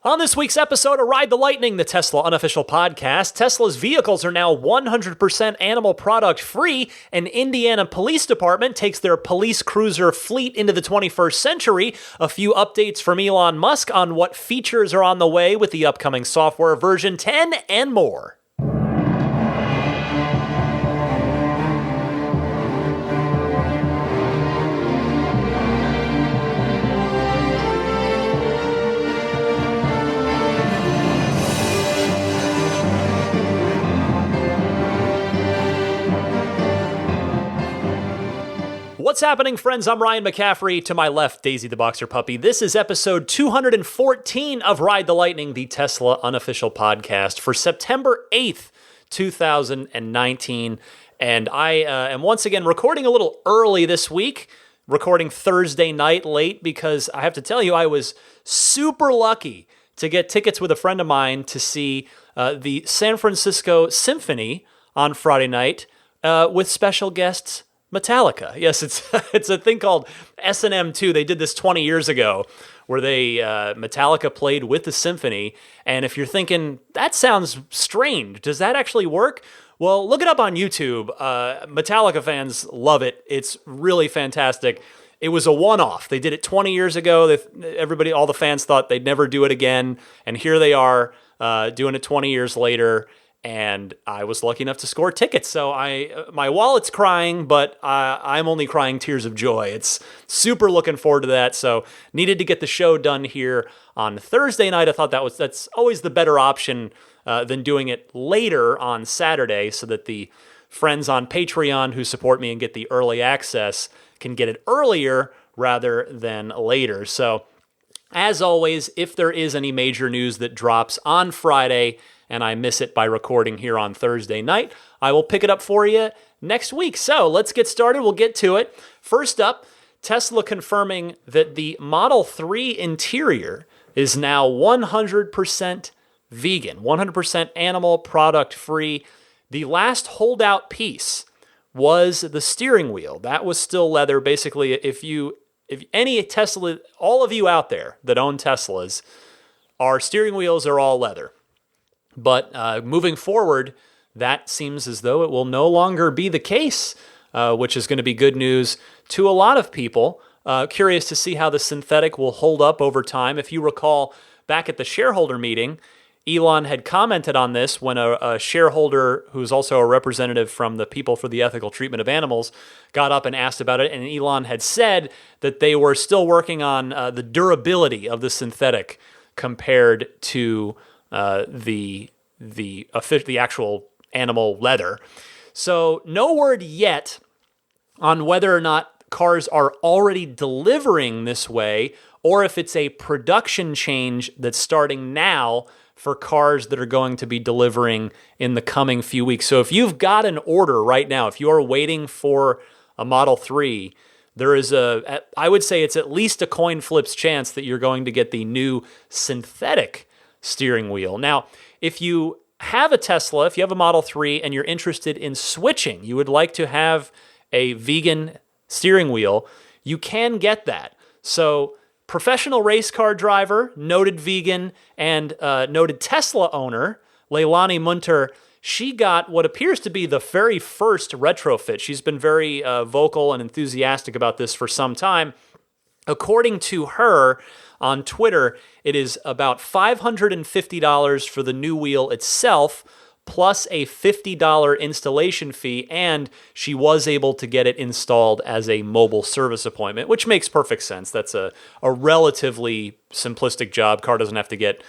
On this week's episode of Ride the Lightning, the Tesla unofficial podcast, Tesla's vehicles are now 100% animal product free. An Indiana police department takes their police cruiser fleet into the 21st century. A few updates from Elon Musk on what features are on the way with the upcoming software version 10 and more. What's happening, friends? I'm Ryan McCaffrey. To my left, Daisy the Boxer Puppy. This is episode 214 of Ride the Lightning, the Tesla unofficial podcast for September 8th, 2019. And I am once again recording a little early this week, recording Thursday night late, because I have to tell you, I was super lucky to get tickets with a friend of mine to see the San Francisco Symphony on Friday night with special guests Metallica. Yes, it's a thing called S&M 2. They did this 20 years ago where Metallica played with the symphony. And if you're thinking, that sounds strange, does that actually work? Well, look it up on YouTube. Metallica fans love it. It's really fantastic. It was a one-off. They did it 20 years ago. All the fans thought they'd never do it again. And here they are doing it 20 years later. And I was lucky enough to score tickets. So my wallet's crying, but I'm only crying tears of joy. It's super looking forward to that. So needed to get the show done here on Thursday night. I thought that's always the better option than doing it later on Saturday, so that the friends on Patreon who support me and get the early access can get it earlier rather than later. So as always, if there is any major news that drops on Friday and I miss it by recording here on Thursday night, I will pick it up for you next week. So let's get started. We'll get to it. First up, Tesla confirming that the Model 3 interior is now 100% vegan, 100% animal product free. The last holdout piece was the steering wheel. That was still leather. Basically, if any Tesla, all of you out there that own Teslas, our steering wheels are all leather. But moving forward, that seems as though it will no longer be the case, which is going to be good news to a lot of people. Curious to see how the synthetic will hold up over time. If you recall, back at the shareholder meeting, Elon had commented on this when a shareholder who's also a representative from the People for the Ethical Treatment of Animals got up and asked about it. And Elon had said that they were still working on the durability of the synthetic compared to the actual animal leather. So no word yet on whether or not cars are already delivering this way, or if it's a production change that's starting now for cars that are going to be delivering in the coming few weeks. So if you've got an order right now, if you're waiting for a Model 3, there is I would say it's at least a coin flip's chance that you're going to get the new synthetic steering wheel. Now, if you have a Tesla, if you have a Model 3 and you're interested in switching, you would like to have a vegan steering wheel, you can get that. So professional race car driver, noted vegan, and noted Tesla owner, Leilani Munter, she got what appears to be the very first retrofit. She's been very vocal and enthusiastic about this for some time. According to her, on Twitter, it is about $550 for the new wheel itself, plus a $50 installation fee, and she was able to get it installed as a mobile service appointment, which makes perfect sense. That's a relatively simplistic job. Car doesn't have to get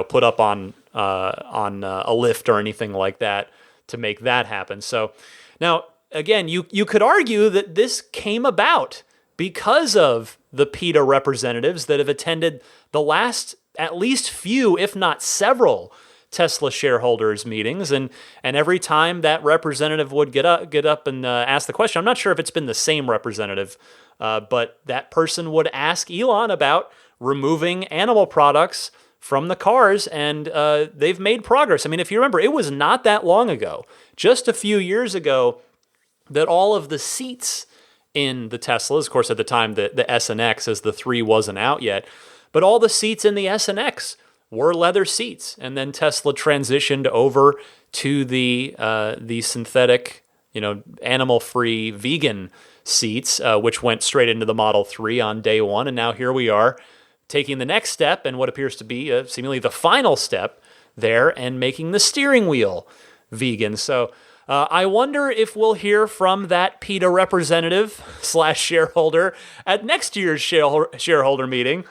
put up on a lift or anything like that to make that happen. So now, again, you could argue that this came about because of the PETA representatives that have attended the last at least few, if not several, Tesla shareholders meetings, and every time that representative would get up and ask the question, I'm not sure if it's been the same representative, but that person would ask Elon about removing animal products from the cars, and they've made progress. I mean, if you remember, it was not that long ago, just a few years ago, that all of the seats in the Teslas, of course, at the time the S and X, as the 3 wasn't out yet, but all the seats in the S and X were leather seats, and then Tesla transitioned over to the synthetic, animal-free vegan seats, which went straight into the Model 3 on day one, and now here we are taking the next step and what appears to be seemingly the final step there, and making the steering wheel vegan. So I wonder if we'll hear from that PETA representative / shareholder at next year's shareholder meeting,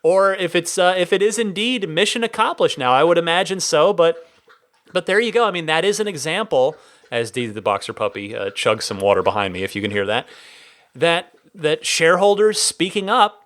or if it is indeed mission accomplished now. I would imagine so, but there you go. I mean, that is an example, as Dee the boxer puppy chugs some water behind me, if you can hear that, that shareholders speaking up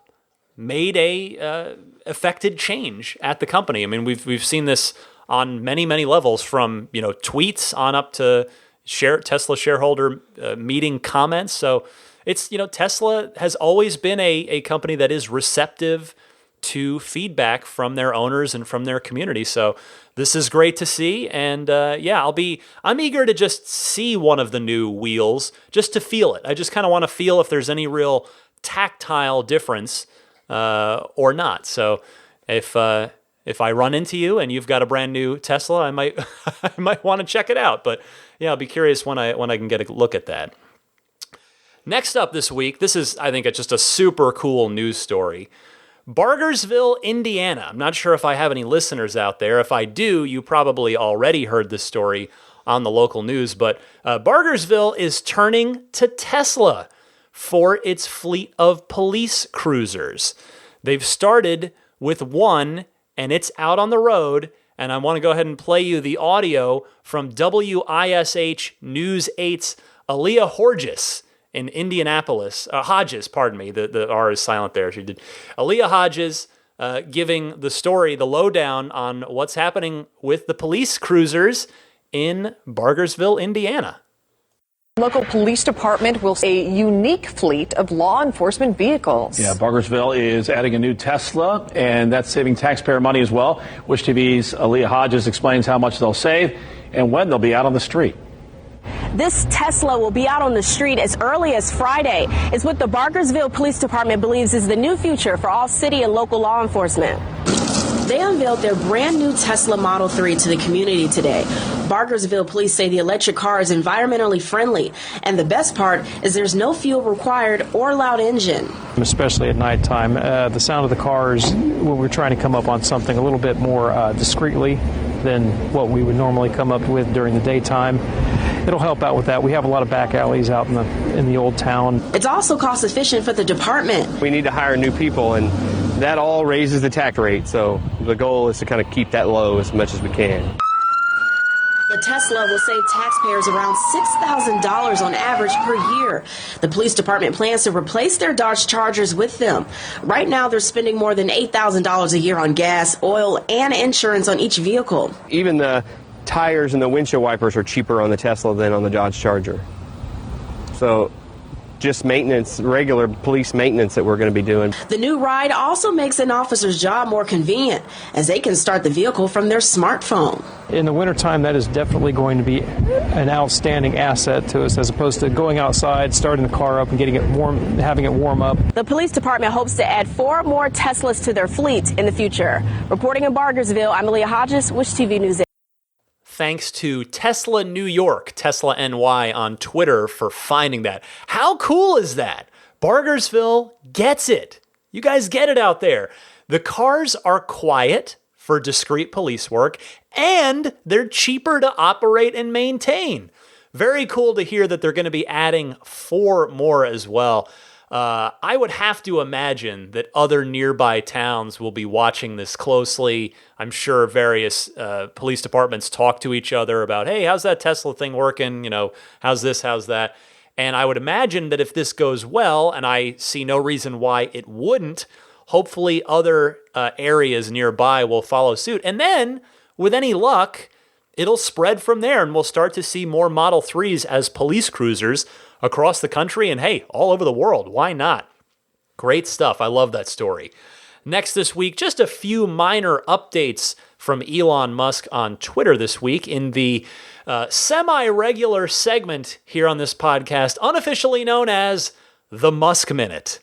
made a affected change at the company. I mean, we've seen this on many, many levels, from tweets on up to Tesla shareholder meeting comments. So it's Tesla has always been a company that is receptive to feedback from their owners and from their community. So this is great to see, and I'm eager to just see one of the new wheels, just to feel it. I just kind of want to feel if there's any real tactile difference or not. So if I run into you and you've got a brand new Tesla, I might want to check it out. But yeah, I'll be curious when I can get a look at that. Next up this week, this is, I think, just a super cool news story. Bargersville, Indiana. I'm not sure if I have any listeners out there. If I do, you probably already heard this story on the local news. But Bargersville is turning to Tesla for its fleet of police cruisers. They've started with one, and it's out on the road. And I want to go ahead and play you the audio from WISH News 8's Aaliyah Hodges in Indianapolis. Hodges, pardon me. The R is silent there. She did. Aaliyah Hodges giving the story, the lowdown on what's happening with the police cruisers in Bargersville, Indiana. Local police department will see a unique fleet of law enforcement vehicles. Yeah, Bargersville is adding a new Tesla, and that's saving taxpayer money as well. Wish TV's Aaliyah Hodges explains how much they'll save and when they'll be out on the street. This Tesla will be out on the street as early as Friday. It's what the Bargersville Police Department believes is the new future for all city and local law enforcement. They unveiled their brand new Tesla Model 3 to the community today. Bargersville police say the electric car is environmentally friendly, and the best part is there's no fuel required or loud engine. Especially at nighttime, the sound of the cars, when we're trying to come up on something a little bit more discreetly than what we would normally come up with during the daytime, it'll help out with that. We have a lot of back alleys out in the old town. It's also cost efficient for the department. We need to hire new people, and that all raises the tax rate. So the goal is to kind of keep that low as much as we can. The Tesla will save taxpayers around $6,000 on average per year. The police department plans to replace their Dodge Chargers with them. Right now, they're spending more than $8,000 a year on gas, oil, and insurance on each vehicle. Even the tires and the windshield wipers are cheaper on the Tesla than on the Dodge Charger. So just maintenance, regular police maintenance that we're going to be doing. The new ride also makes an officer's job more convenient, as they can start the vehicle from their smartphone. In the wintertime, that is definitely going to be an outstanding asset to us, as opposed to going outside, starting the car up and getting it warm, having it warm up. The police department hopes to add 4 more Teslas to their fleet in the future. Reporting in Bargersville, I'm Aaliyah Hodges, WISH TV News 8. Thanks to Tesla New York, Tesla NY on Twitter for finding that. How cool is that? Bargersville gets it. You guys get it out there. The cars are quiet for discreet police work, and they're cheaper to operate and maintain. Very cool to hear that they're going to be adding 4 more as well. I would have to imagine that other nearby towns will be watching this closely. I'm sure various police departments talk to each other about, hey, how's that Tesla thing working? How's this, how's that? And I would imagine that if this goes well, and I see no reason why it wouldn't, hopefully other areas nearby will follow suit. And then, with any luck, it'll spread from there, and we'll start to see more Model 3s as police cruisers across the country, and hey, all over the world. Why not? Great stuff. I love that story. Next this week, just a few minor updates from Elon Musk on Twitter this week in the semi-regular segment here on this podcast, unofficially known as the Musk Minute.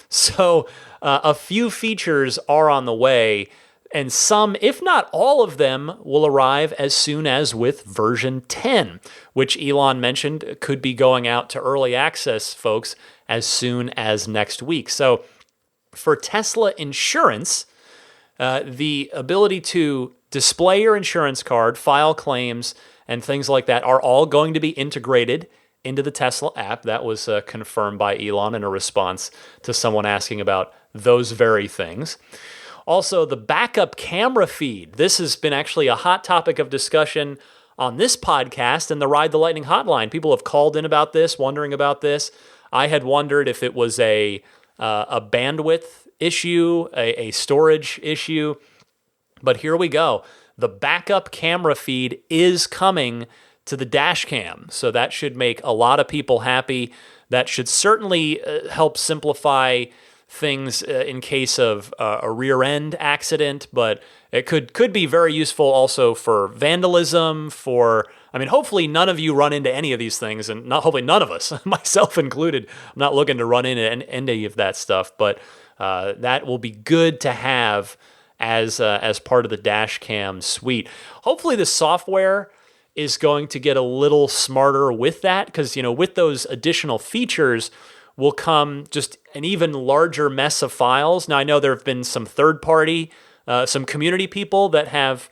So a few features are on the way, And some, if not all of them, will arrive as soon as with version 10, which Elon mentioned could be going out to early access folks as soon as next week. So for Tesla insurance, the ability to display your insurance card, file claims, and things like that are all going to be integrated into the Tesla app. That was confirmed by Elon in a response to someone asking about those very things. Also, the backup camera feed. This has been actually a hot topic of discussion on this podcast and the Ride the Lightning hotline. People have called in about this, wondering about this. I had wondered if it was a bandwidth issue, a storage issue. But here we go. The backup camera feed is coming to the dash cam. So that should make a lot of people happy. That should certainly help simplify things in case of a rear end accident, but it could be very useful also for vandalism, hopefully none of you run into any of these things, and hopefully none of us, myself included. I'm not looking to run into any of that stuff, but that will be good to have as part of the dash cam suite. Hopefully the software is going to get a little smarter with that, because with those additional features will come just an even larger mess of files. Now, I know there have been some third-party, some community people that have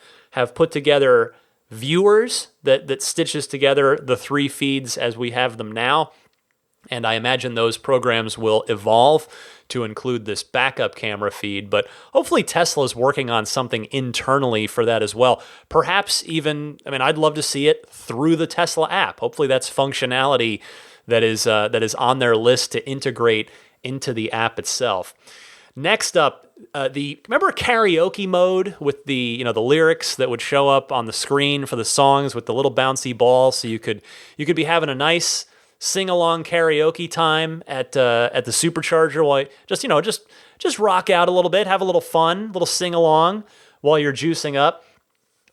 put together viewers that stitches together the three feeds as we have them now. And I imagine those programs will evolve to include this backup camera feed. But hopefully Tesla's working on something internally for that as well. Perhaps even, I'd love to see it through the Tesla app. Hopefully that's functionality that is on their list to integrate into the app itself. Next up, remember karaoke mode with the lyrics that would show up on the screen for the songs with the little bouncy ball, so you could be having a nice sing-along karaoke time at the supercharger while just rock out a little bit, have a little fun, little sing-along while you're juicing up.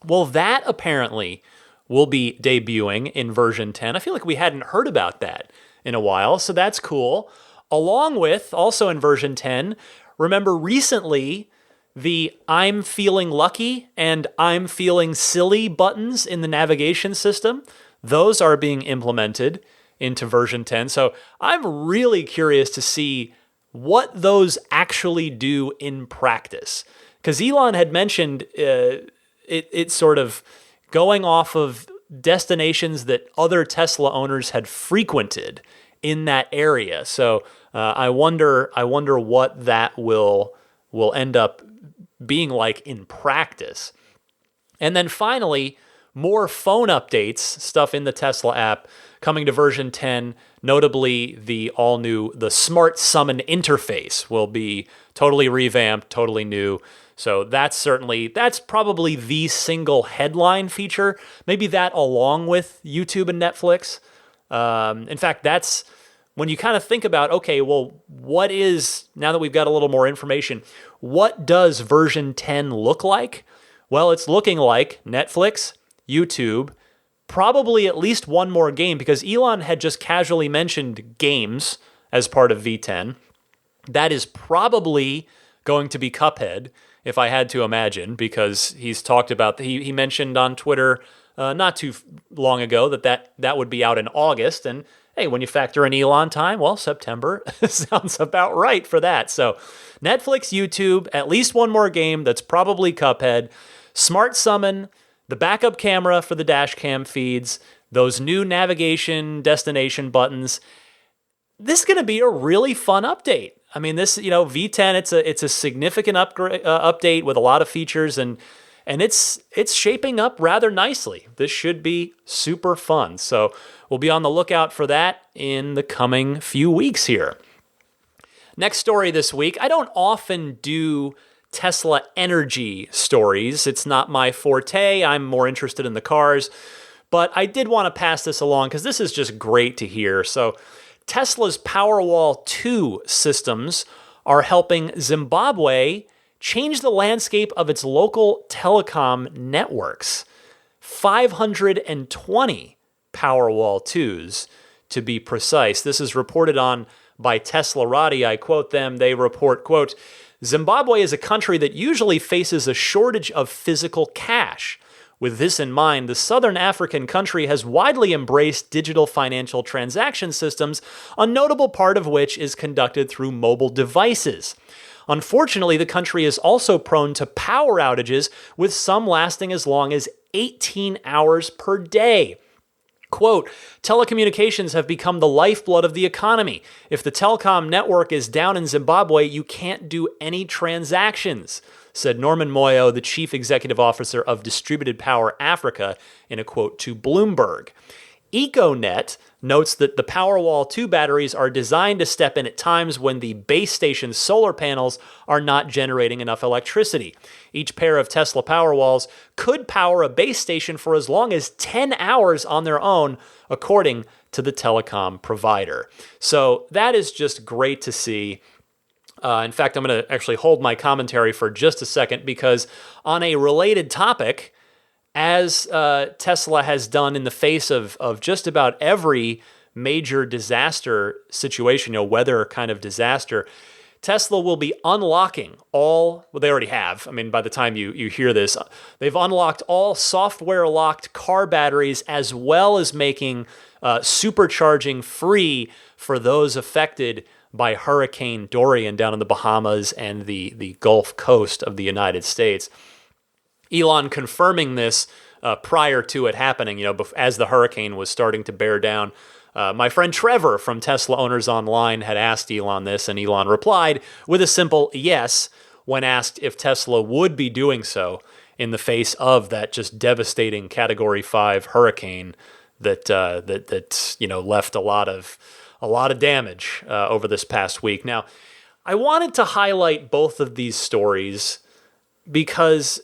Well, that apparently will be debuting in version 10. I feel like we hadn't heard about that in a while, so that's cool. Along with, also in version 10, remember recently the I'm feeling lucky and I'm feeling silly buttons in the navigation system? Those are being implemented into version 10. So I'm really curious to see what those actually do in practice. Because Elon had mentioned it sort of going off of destinations that other Tesla owners had frequented in that area. So I wonder what that will end up being like in practice. And then finally, more phone updates, stuff in the Tesla app coming to version 10, notably the Smart Summon interface will be totally revamped, totally new. So that's probably the single headline feature. Maybe that along with YouTube and Netflix. In fact, that's when you kind of think about, okay, well, now that we've got a little more information, what does version 10 look like? Well, it's looking like Netflix, YouTube, probably at least one more game, because Elon had just casually mentioned games as part of V10. That is probably going to be Cuphead, if I had to imagine, because he's talked about, he mentioned on Twitter not too long ago that would be out in August. And hey, when you factor in Elon time, well, September sounds about right for that. So Netflix, YouTube, at least one more game that's probably Cuphead, Smart Summon, the backup camera for the dash cam feeds, those new navigation destination buttons. This is going to be a really fun update. This, V10, it's a significant update with a lot of features, and it's shaping up rather nicely. This should be super fun. So we'll be on the lookout for that in the coming few weeks here. Next story this week. I don't often do Tesla energy stories. It's not my forte. I'm more interested in the cars, but I did want to pass this along because this is just great to hear. So Tesla's Powerwall 2 systems are helping Zimbabwe change the landscape of its local telecom networks. 520 Powerwall 2s, to be precise. This is reported on by Teslarati. I quote them. They report, quote, Zimbabwe is a country that usually faces a shortage of physical cash. With this in mind, the southern African country has widely embraced digital financial transaction systems, a notable part of which is conducted through mobile devices. Unfortunately, the country is also prone to power outages, with some lasting as long as 18 hours per day. Quote, telecommunications have become the lifeblood of the economy. If the telecom network is down in Zimbabwe, you can't do any transactions, said Norman Moyo, the chief executive officer of Distributed Power Africa, in a quote to Bloomberg. EcoNet notes that the Powerwall 2 batteries are designed to step in at times when the base station's solar panels are not generating enough electricity. Each pair of Tesla Powerwalls could power a base station for as long as 10 hours on their own, according to the telecom provider. So that is just great to see. In fact, I'm going to actually hold my commentary for just a second, because on a related topic, as Tesla has done in the face of just about every major disaster situation, weather kind of disaster, Tesla will be unlocking well, they already have. I mean, by the time you hear this, they've unlocked all software-locked car batteries, as well as making supercharging free for those affected by Hurricane Dorian down in the Bahamas and the Gulf Coast of the United States. Elon confirming this prior to it happening, as the hurricane was starting to bear down. My friend Trevor from Tesla Owners Online had asked Elon this, and Elon replied with a simple yes when asked if Tesla would be doing so in the face of that just devastating Category 5 hurricane that left a lot of damage over this past week. Now, I wanted to highlight both of these stories because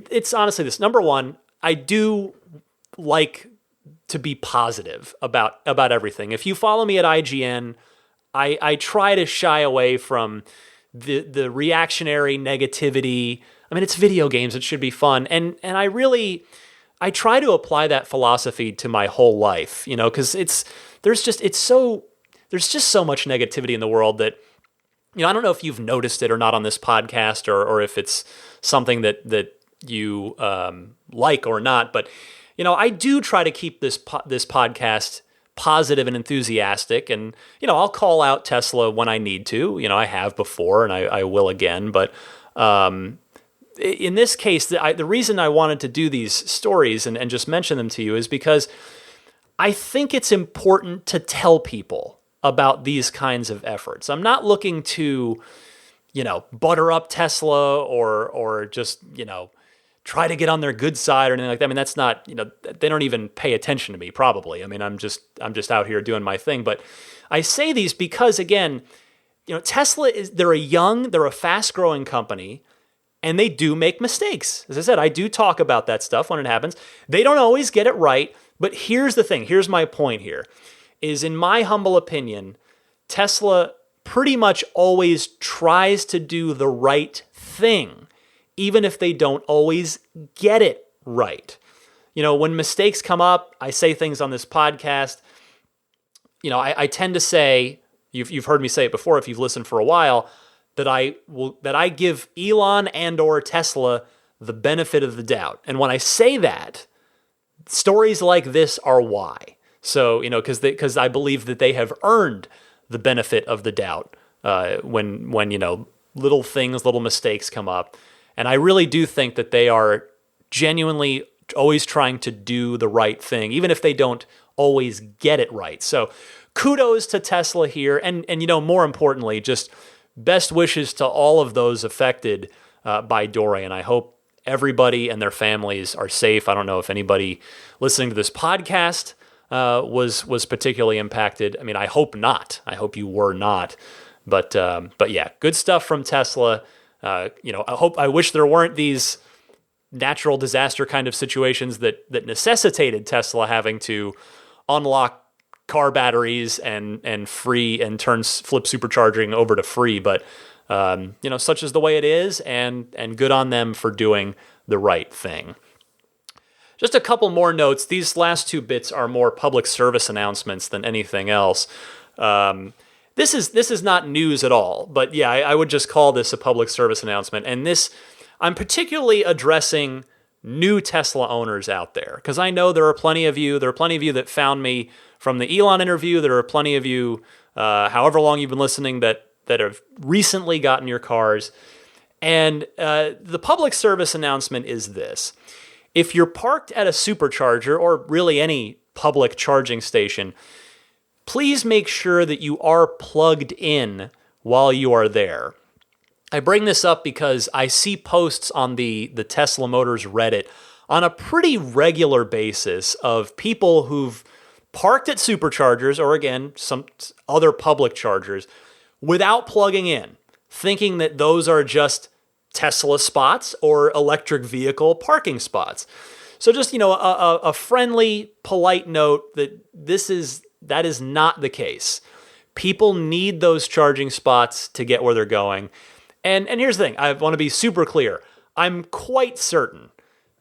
it's honestly this. Number one, I do like to be positive about everything. If you follow me at IGN, I try to shy away from the reactionary negativity. I mean, it's video games; it should be fun, and I try to apply that philosophy to my whole life. Because there's just so much negativity in the world that. I don't know if you've noticed it or not on this podcast, or if it's something that you like or not. But, I do try to keep this podcast positive and enthusiastic. And, I'll call out Tesla when I need to. I have before, and I will again. But in this case, the reason I wanted to do these stories and just mention them to you is because I think it's important to tell people about these kinds of efforts. I'm not looking to, butter up Tesla or just, try to get on their good side or anything like that. I mean, that's not, they don't even pay attention to me probably. I mean, I'm just out here doing my thing. But I say these because, again, Tesla they're a fast growing company, and they do make mistakes. As I said, I do talk about that stuff when it happens. They don't always get it right. But here's the thing. Here's my point here. Is, in my humble opinion, Tesla pretty much always tries to do the right thing, even if they don't always get it right. When mistakes come up, I say things on this podcast. I tend to say, you've heard me say it before if you've listened for a while, that I give Elon and or Tesla the benefit of the doubt. And when I say that, stories like this are why. So, because I believe that they have earned the benefit of the doubt when little mistakes come up. And I really do think that they are genuinely always trying to do the right thing, even if they don't always get it right. So kudos to Tesla here. And more importantly, just best wishes to all of those affected by Dorian. I hope everybody and their families are safe. I don't know if anybody listening to this podcast was particularly impacted. I mean, I hope not. I hope you were not. But yeah, good stuff from Tesla. I wish there weren't these natural disaster kind of situations that necessitated Tesla having to unlock car batteries and flip supercharging over to free. But such is the way it is, and good on them for doing the right thing. Just a couple more notes. These last two bits are more public service announcements than anything else. this is not news at all, but yeah, I would just call this a public service announcement. And this, I'm particularly addressing new Tesla owners out there, because I know there are plenty of you that found me from the Elon interview. There are plenty of you, however long you've been listening, that have recently gotten your cars. And the public service announcement is this. If you're parked at a supercharger or really any public charging station, please make sure that you are plugged in while you are there. I bring this up because I see posts on the Tesla Motors Reddit on a pretty regular basis of people who've parked at superchargers or, again, some other public chargers without plugging in, thinking that those are just Tesla spots or electric vehicle parking spots. So just, a friendly, polite note that that is not the case. People need those charging spots to get where they're going. And here's the thing. I want to be super clear. I'm quite certain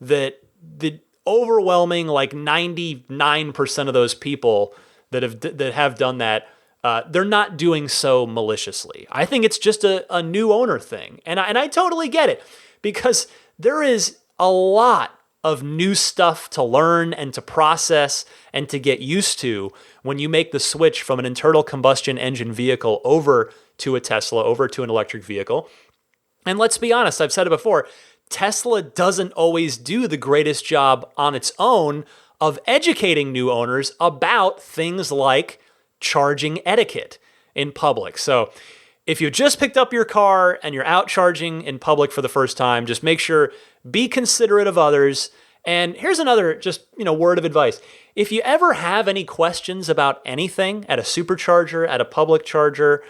that the overwhelming, 99% of those people that have done that, they're not doing so maliciously. I think it's just a new owner thing. And I totally get it, because there is a lot of new stuff to learn and to process and to get used to when you make the switch from an internal combustion engine vehicle over to a Tesla, over to an electric vehicle. And let's be honest, I've said it before, Tesla doesn't always do the greatest job on its own of educating new owners about things like charging etiquette in public. So if you just picked up your car and you're out charging in public for the first time, just make sure, be considerate of others. And here's another word of advice. If you ever have any questions about anything at a supercharger, at a public charger,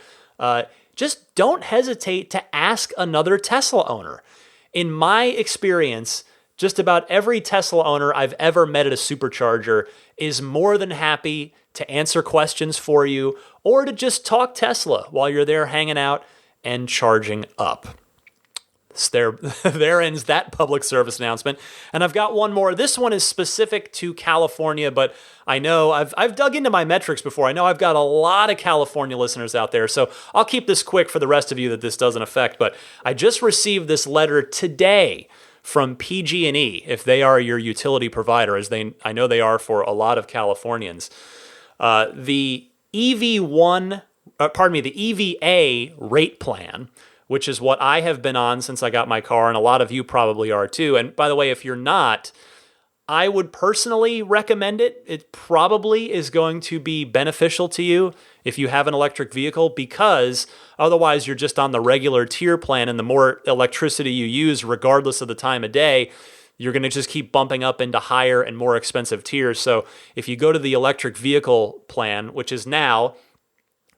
just don't hesitate to ask another Tesla owner. In my experience, just about every Tesla owner I've ever met at a supercharger is more than happy to answer questions for you or to just talk Tesla while you're there hanging out and charging up. So there ends that public service announcement. And I've got one more. This one is specific to California, but I know I've dug into my metrics before. I know I've got a lot of California listeners out there, so I'll keep this quick for the rest of you that this doesn't affect. But I just received this letter today from PG&E, if they are your utility provider, as I know they are for a lot of Californians. The EVA rate plan, which is what I have been on since I got my car, and a lot of you probably are too. And by the way, if you're not, I would personally recommend it. It probably is going to be beneficial to you if you have an electric vehicle, because otherwise you're just on the regular tier plan, and the more electricity you use, regardless of the time of day, you're going to just keep bumping up into higher and more expensive tiers. So if you go to the electric vehicle plan, which is now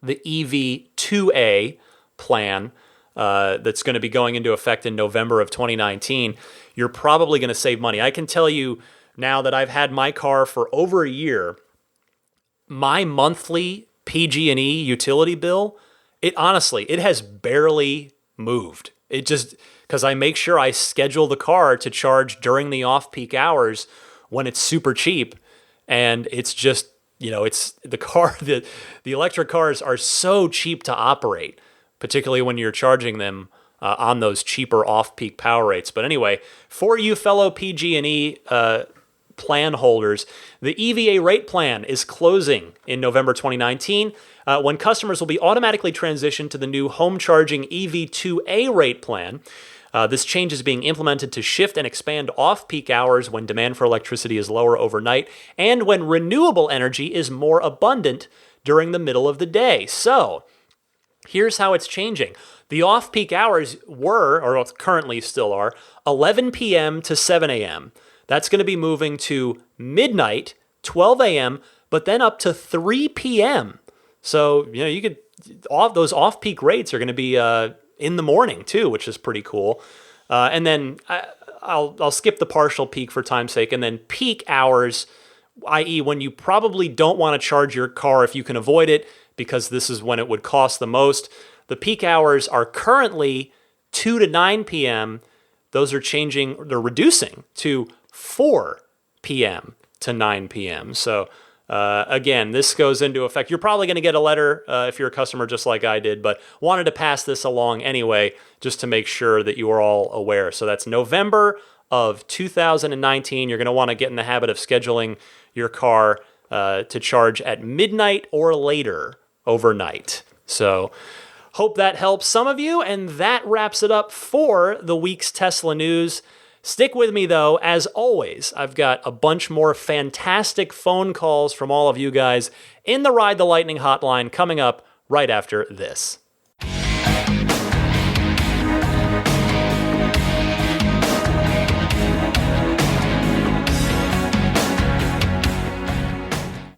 the EV2A plan, that's going to be going into effect in November of 2019, you're probably going to save money. I can tell you now that I've had my car for over a year, my monthly PG&E utility bill, it has barely moved. It just, because I make sure I schedule the car to charge during the off-peak hours when it's super cheap, and it's just, it's the car, the electric cars are so cheap to operate, particularly when you're charging them on those cheaper off-peak power rates. But anyway, for you fellow PG&E plan holders, the EVA rate plan is closing in November 2019, when customers will be automatically transitioned to the new home charging EV2A rate plan. This change is being implemented to shift and expand off-peak hours when demand for electricity is lower overnight and when renewable energy is more abundant during the middle of the day. So, here's how it's changing. The off-peak hours were, or currently still are, 11 p.m. to 7 a.m. That's going to be moving to midnight, 12 a.m., but then up to 3 p.m. So, you could, those off-peak rates are going to be in the morning too, which is pretty cool. And then I'll skip the partial peak for time's sake, and then peak hours, i.e. when you probably don't want to charge your car if you can avoid it, because this is when it would cost the most. The peak hours are currently 2 to 9 p.m. Those are changing, they're reducing to 4 p.m. to 9 p.m. So Again, this goes into effect. You're probably going to get a letter if you're a customer just like I did, but wanted to pass this along anyway, just to make sure that you are all aware. So that's November of 2019. You're going to want to get in the habit of scheduling your car to charge at midnight or later overnight. So hope that helps some of you, and that wraps it up for the week's Tesla news. Stick with me, though. As always, I've got a bunch more fantastic phone calls from all of you guys in the Ride the Lightning hotline coming up right after this.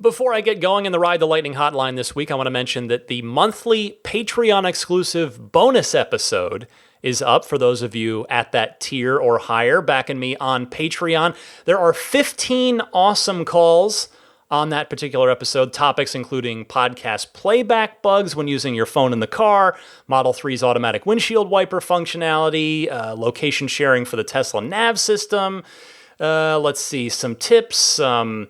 Before I get going in the Ride the Lightning hotline this week, I want to mention that the monthly Patreon-exclusive bonus episode is up for those of you at that tier or higher, backing me on Patreon. There are 15 awesome calls on that particular episode, topics including podcast playback bugs when using your phone in the car, Model 3's automatic windshield wiper functionality, location sharing for the Tesla nav system, let's see, some tips, the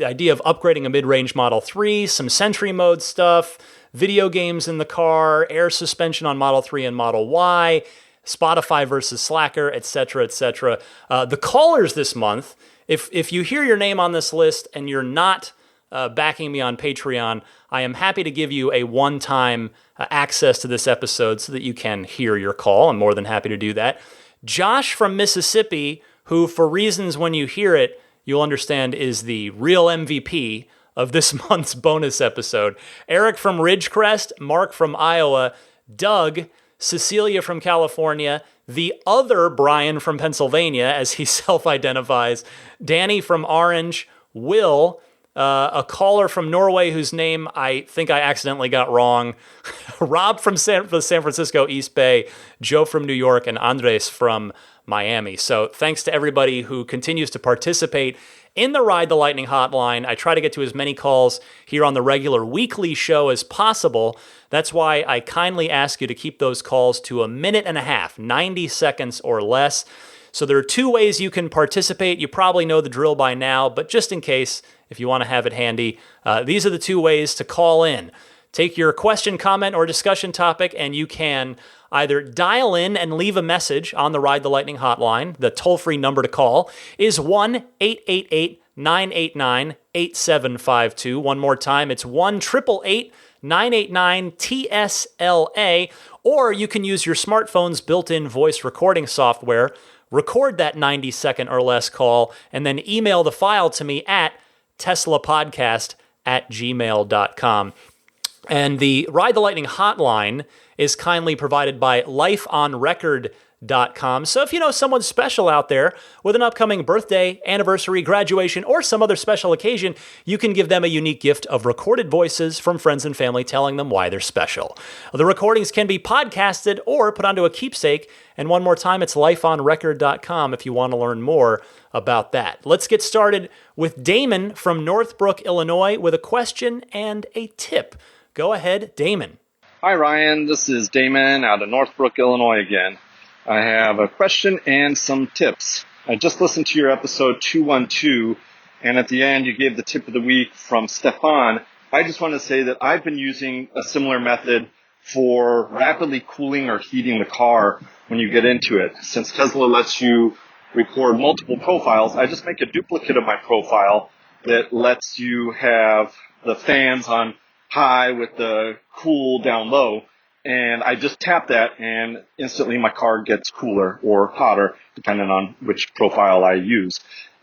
idea of upgrading a mid-range Model 3, some Sentry mode stuff, video games in the car, air suspension on Model 3 and Model Y, Spotify versus Slacker, etc., etc. The callers this month, if you hear your name on this list and you're not backing me on Patreon, I am happy to give you a one-time access to this episode so that you can hear your call. I'm more than happy to do that. Josh from Mississippi, who for reasons when you hear it, you'll understand is the real MVP of this month's bonus episode. Eric from Ridgecrest, Mark from Iowa, Doug, Cecilia from California, the other Brian from Pennsylvania, as he self-identifies, Danny from Orange, Will, a caller from Norway whose name I think I accidentally got wrong, Rob from the San Francisco East Bay, Joe from New York, and Andres from Miami. So thanks to everybody who continues to participate in the Ride the Lightning hotline. I try to get to as many calls here on the regular weekly show as possible. That's why I kindly ask you to keep those calls to a minute and a half, 90 seconds or less. So there are two ways you can participate. You probably know the drill by now, but just in case, if you want to have it handy, these are the two ways to call in. Take your question, comment, or discussion topic, and you can either dial in and leave a message on the Ride the Lightning hotline. The toll-free number to call is 1-888-989-8752. One more time, it's 1-888-989-TSLA. Or you can use your smartphone's built-in voice recording software, record that 90-second or less call, and then email the file to me at teslapodcast@gmail.com. And the Ride the Lightning hotline is kindly provided by lifeonrecord.com. So if you know someone special out there with an upcoming birthday, anniversary, graduation, or some other special occasion, you can give them a unique gift of recorded voices from friends and family telling them why they're special. The recordings can be podcasted or put onto a keepsake. And one more time, it's lifeonrecord.com if you want to learn more about that. Let's get started with Damon from Northbrook, Illinois, with a question and a tip. Go ahead, Damon. Hi, Ryan. This is Damon out of Northbrook, Illinois again. I have a question and some tips. I just listened to your episode 212, and at the end you gave the tip of the week from Stefan. I just want to say that I've been using a similar method for rapidly cooling or heating the car when you get into it. Since Tesla lets you record multiple profiles, I just make a duplicate of my profile that lets you have the fans on high with the cool down low, and I just tap that and instantly my car gets cooler or hotter depending on which profile I use.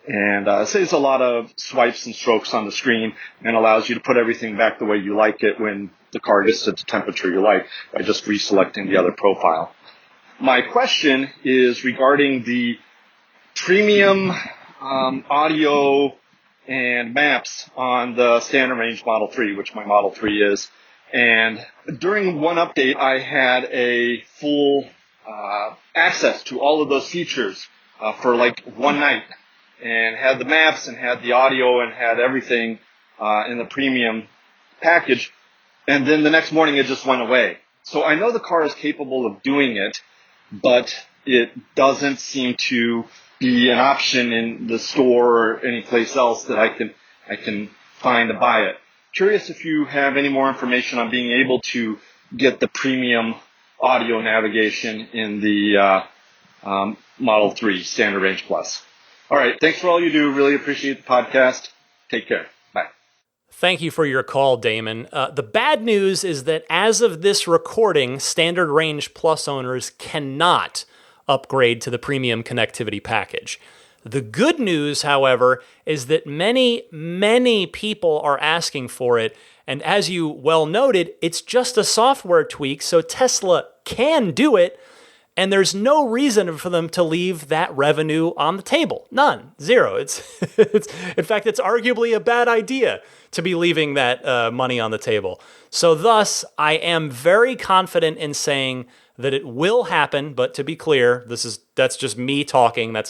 And it saves a lot of swipes and strokes on the screen and allows you to put everything back the way you like it when the car gets to the temperature you like by just reselecting the other profile. My question is regarding the premium audio and maps on the standard range Model 3, which my Model 3 is. And during one update, I had a full access to all of those features for like one night, and had the maps and had the audio and had everything in the premium package. And then the next morning it just went away. So I know the car is capable of doing it, but it doesn't seem to be an option in the store or any place else that I can fine to buy it. Curious if you have any more information on being able to get the premium audio navigation in the Model 3 Standard Range Plus. All right, thanks for all you do. Really appreciate the podcast. Take care. Bye. Thank you for your call, Damon. The bad news is that as of this recording, Standard Range Plus owners cannot upgrade to the premium connectivity package. The good news, however, is that many people are asking for it. And as you well noted, it's just a software tweak, so Tesla can do it. And there's no reason for them to leave that revenue on the table. None. Zero. In fact, it's arguably a bad idea to be leaving that money on the table. So thus, I am very confident in saying that it will happen. But to be clear, that's just me talking. I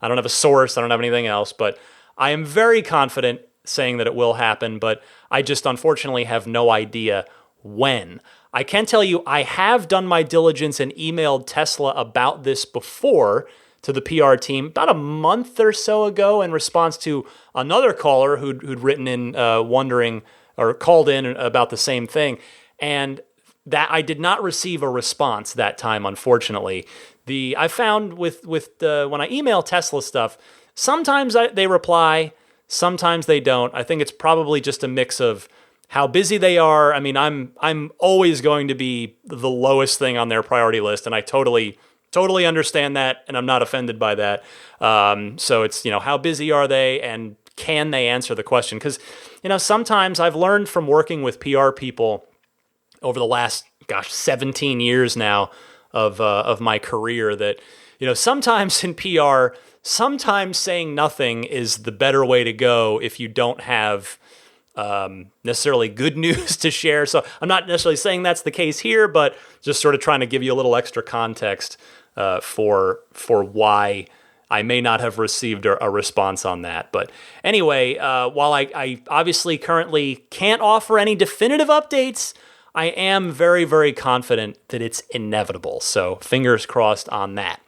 don't have a source. I don't have anything else. But I am very confident saying that it will happen. But I just unfortunately have no idea when. I can tell you I have done my diligence and emailed Tesla about this before to the PR team about a month or so ago in response to another caller who'd written in wondering or called in about the same thing. And that I did not receive a response that time, unfortunately. I found with when I email Tesla stuff, sometimes they reply, sometimes they don't. I think it's probably just a mix of how busy they are. I mean, I'm always going to be the lowest thing on their priority list, and I totally understand that, and I'm not offended by that. So it's, how busy are they, and can they answer the question? Because, sometimes I've learned from working with PR people over the last, 17 years now of my career that, sometimes in PR, sometimes saying nothing is the better way to go if you don't have necessarily good news to share. So I'm not necessarily saying that's the case here, but just sort of trying to give you a little extra context for why I may not have received a response on that. But anyway, while I obviously currently can't offer any definitive updates, I am very, very confident that it's inevitable. So fingers crossed on that.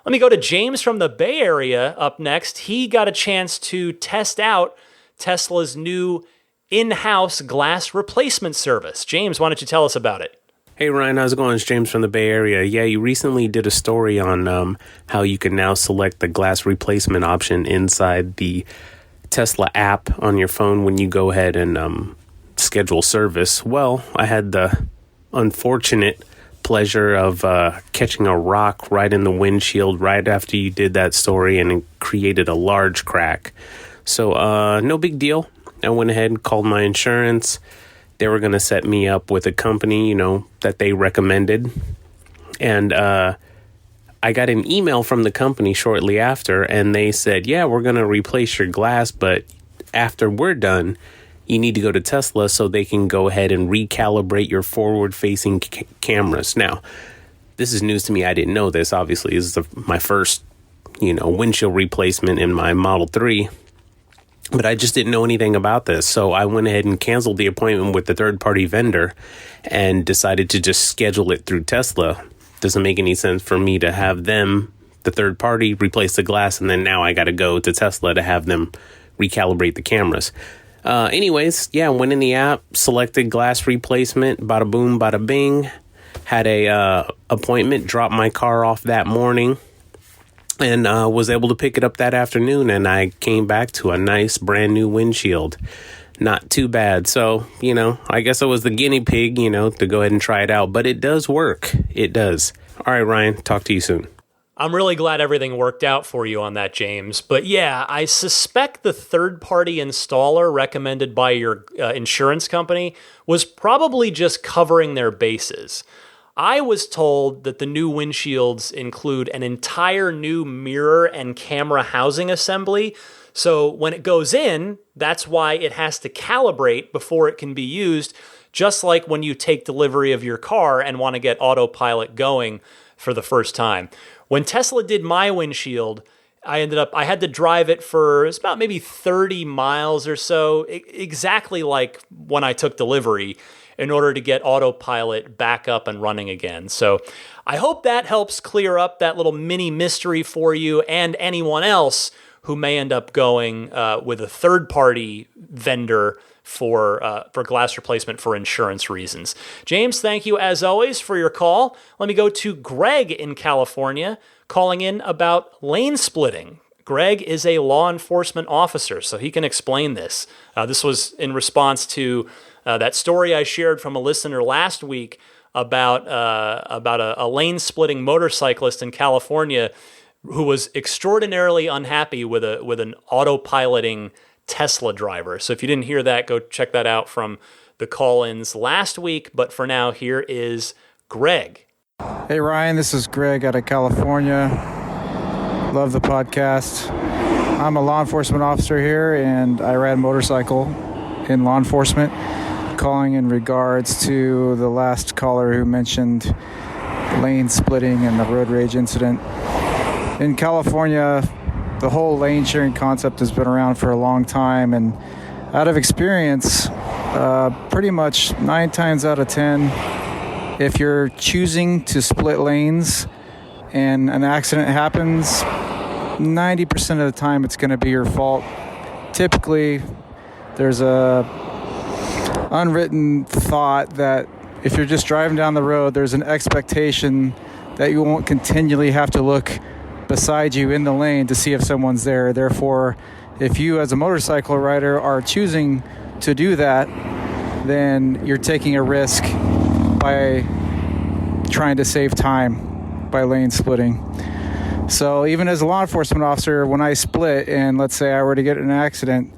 Let me go to James from the Bay Area up next. He got a chance to test out Tesla's new in-house glass replacement service. James, why don't you tell us about it? Hey Ryan, how's it going? It's James from the Bay Area. Yeah, you recently did a story on how you can now select the glass replacement option inside the Tesla app on your phone when you go ahead and schedule service. Well, I had the unfortunate pleasure of catching a rock right in the windshield right after you did that story, and it created a large crack. So no big deal. I went ahead and called my insurance. They were going to set me up with a company, that they recommended. And I got an email from the company shortly after, and they said, yeah, we're going to replace your glass, but after we're done, you need to go to Tesla so they can go ahead and recalibrate your forward-facing cameras. Now, this is news to me. I didn't know this. Obviously, this is my first, windshield replacement in my Model 3. But I just didn't know anything about this. So I went ahead and canceled the appointment with the third-party vendor and decided to just schedule it through Tesla. Doesn't make any sense for me to have them, the third party, replace the glass, and then now I got to go to Tesla to have them recalibrate the cameras. Anyways, went in the app, selected glass replacement, bada boom, bada bing. Had a appointment, dropped my car off that morning, and was able to pick it up that afternoon, and I came back to a nice brand new windshield. Not too bad. So, I guess I was the guinea pig, to go ahead and try it out. But it does work. It does. All right, Ryan, talk to you soon. I'm really glad everything worked out for you on that, James. But yeah, I suspect the third-party installer recommended by your insurance company was probably just covering their bases. I was told that the new windshields include an entire new mirror and camera housing assembly. So when it goes in, that's why it has to calibrate before it can be used, just like when you take delivery of your car and want to get autopilot going for the first time. When Tesla did my windshield, I had to drive it for it's about maybe 30 miles or so, exactly like when I took delivery, in order to get autopilot back up and running again. So I hope that helps clear up that little mini mystery for you and anyone else who may end up going with a third-party vendor for glass replacement for insurance reasons. James, thank you as always for your call. Let me go to Greg in California calling in about lane splitting. Greg is a law enforcement officer, so he can explain this. This was in response to that story I shared from a listener last week about a lane splitting motorcyclist in California who was extraordinarily unhappy with an autopiloting Tesla driver. So if you didn't hear that, go check that out from the call-ins last week. But for now, here is Greg. Hey Ryan, this is Greg out of California. Love the podcast. I'm a law enforcement officer here, and I ride a motorcycle in law enforcement. Calling in regards to the last caller who mentioned lane splitting and the road rage incident. In California, the whole lane sharing concept has been around for a long time, and out of experience, pretty much 9 times out of 10, if you're choosing to split lanes and an accident happens, 90% of the time it's going to be your fault. Typically, there's a unwritten thought that if you're just driving down the road, there's an expectation that you won't continually have to look beside you in the lane to see if someone's there. Therefore, if you as a motorcycle rider are choosing to do that, then you're taking a risk by trying to save time by lane splitting. So even as a law enforcement officer, when I split and let's say I were to get in an accident,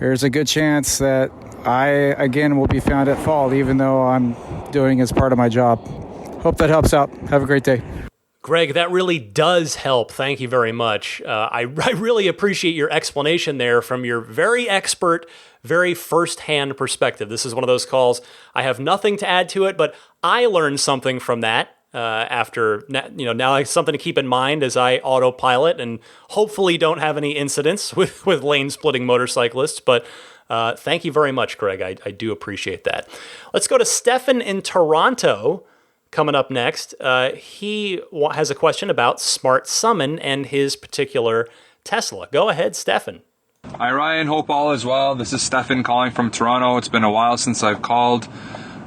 there's a good chance that I, again, will be found at fault, even though I'm doing it as part of my job. Hope that helps out. Have a great day. Greg, that really does help. Thank you very much. I really appreciate your explanation there from your very expert, very first-hand perspective. This is one of those calls. I have nothing to add to it, but I learned something from that after, now it's something to keep in mind as I autopilot and hopefully don't have any incidents with lane-splitting motorcyclists. But thank you very much, Greg. I do appreciate that. Let's go to Stefan in Toronto. Coming up next, he has a question about Smart Summon and his particular Tesla. Go ahead, Stefan. Hi, Ryan. Hope all is well. This is Stefan calling from Toronto. It's been a while since I've called.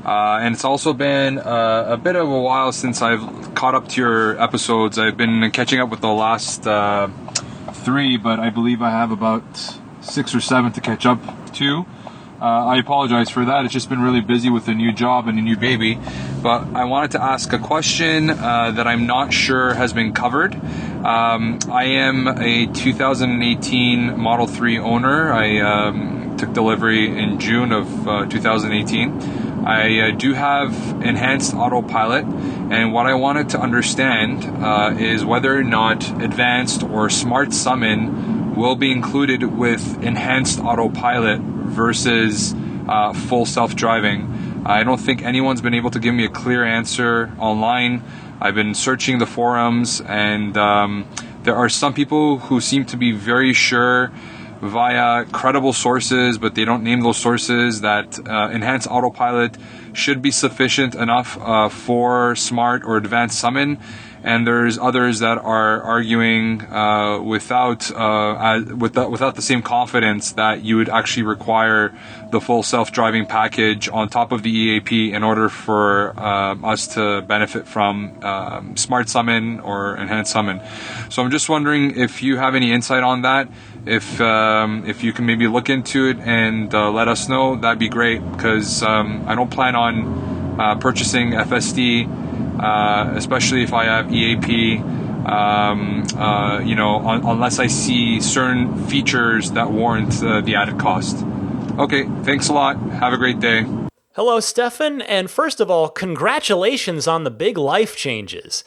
And it's also been a bit of a while since I've caught up to your episodes. I've been catching up with the last 3, but I believe I have about 6 or 7 to catch up to. I apologize for that. It's just been really busy with a new job and a new baby. But I wanted to ask a question that I'm not sure has been covered. I am a 2018 Model 3 owner. I took delivery in June of 2018. I do have enhanced autopilot, and what I wanted to understand is whether or not advanced or smart summon will be included with enhanced autopilot versus full self-driving. I don't think anyone's been able to give me a clear answer online. I've been searching the forums, and there are some people who seem to be very sure via credible sources, but they don't name those sources, that enhanced autopilot should be sufficient enough for smart or advanced summon. And there's others that are arguing without the same confidence that you would actually require the full self-driving package on top of the EAP in order for us to benefit from smart summon or enhanced summon. So I'm just wondering if you have any insight on that. If you can maybe look into it and let us know, that'd be great, because I don't plan on purchasing FSD. Especially if I have EAP, unless I see certain features that warrant the added cost. Okay, thanks a lot. Have a great day. Hello, Stefan, and first of all, congratulations on the big life changes.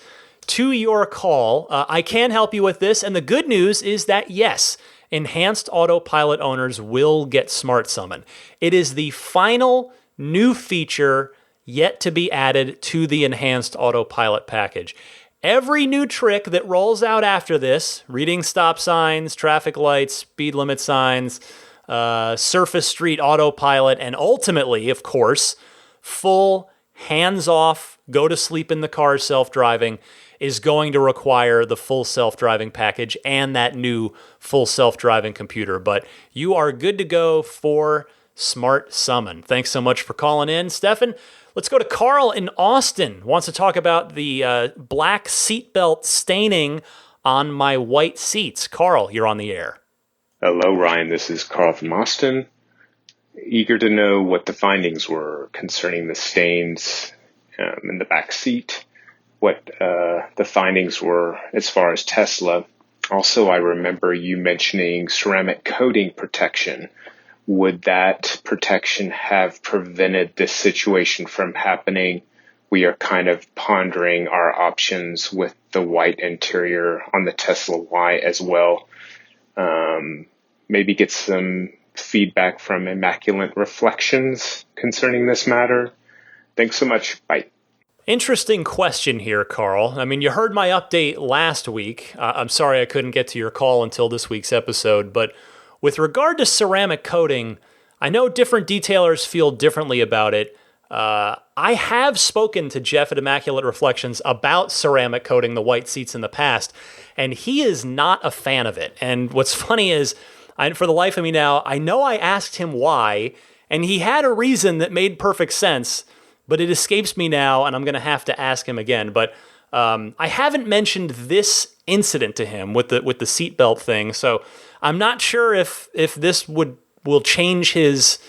To your call, I can help you with this, and the good news is that yes, enhanced autopilot owners will get Smart Summon. It is the final new feature yet to be added to the enhanced autopilot package. Every new trick that rolls out after this, reading stop signs, traffic lights, speed limit signs, surface street autopilot, and ultimately, of course, full hands-off go to sleep in the car self-driving is going to require the full self-driving package and that new full self-driving computer. But you are good to go for Smart Summon. Thanks so much for calling in, Stefan. Let's go to Carl in Austin. Wants to talk about the black seatbelt staining on my white seats. Carl, you're on the air. Hello, Ryan. This is Carl from Austin. Eager to know what the findings were concerning the stains in the back seat, what the findings were as far as Tesla. Also, I remember you mentioning ceramic coating protection. Would that protection have prevented this situation from happening? We are kind of pondering our options with the white interior on the Tesla Y as well. Maybe get some feedback from Immaculate Reflections concerning this matter. Thanks so much. Bye. Interesting question here, Carl. I mean, you heard my update last week. I'm sorry I couldn't get to your call until this week's episode, but with regard to ceramic coating, I know different detailers feel differently about it. I have spoken to Jeff at Immaculate Reflections about ceramic coating the white seats in the past, and he is not a fan of it. And what's funny is, for the life of me now, I know I asked him why, and he had a reason that made perfect sense, but it escapes me now, and I'm going to have to ask him again. But I haven't mentioned this incident to him with the seatbelt thing, so I'm not sure if this will change his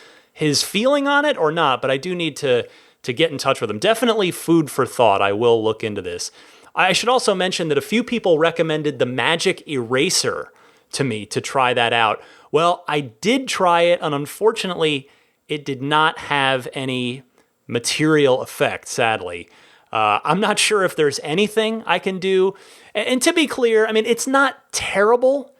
feeling on it or not, but I do need to get in touch with him. Definitely food for thought. I will look into this. I should also mention that a few people recommended the Magic Eraser to me to try that out. Well, I did try it, and unfortunately, it did not have any material effect, sadly. I'm not sure if there's anything I can do. And to be clear, I mean, it's not terrible,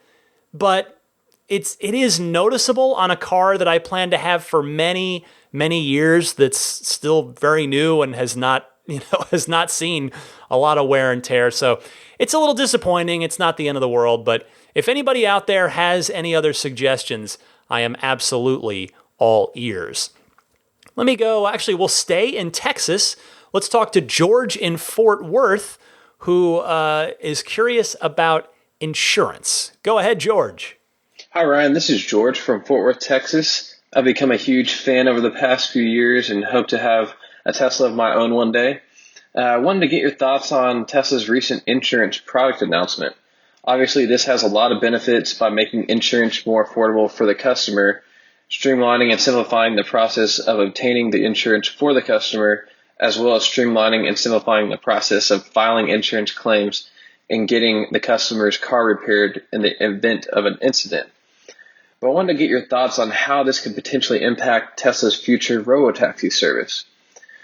but it is noticeable on a car that I plan to have for many, many years that's still very new and has not seen a lot of wear and tear. So it's a little disappointing. It's not the end of the world, but if anybody out there has any other suggestions, I am absolutely all ears. Let me go. Actually, we'll stay in Texas. Let's talk to George in Fort Worth, who is curious about insurance. Go ahead, George. Hi, Ryan. This is George from Fort Worth, Texas. I've become a huge fan over the past few years and hope to have a Tesla of my own one day. I wanted to get your thoughts on Tesla's recent insurance product announcement. Obviously, this has a lot of benefits by making insurance more affordable for the customer, streamlining and simplifying the process of obtaining the insurance for the customer, as well as streamlining and simplifying the process of filing insurance claims and getting the customer's car repaired in the event of an incident. But I wanted to get your thoughts on how this could potentially impact Tesla's future robotaxi service.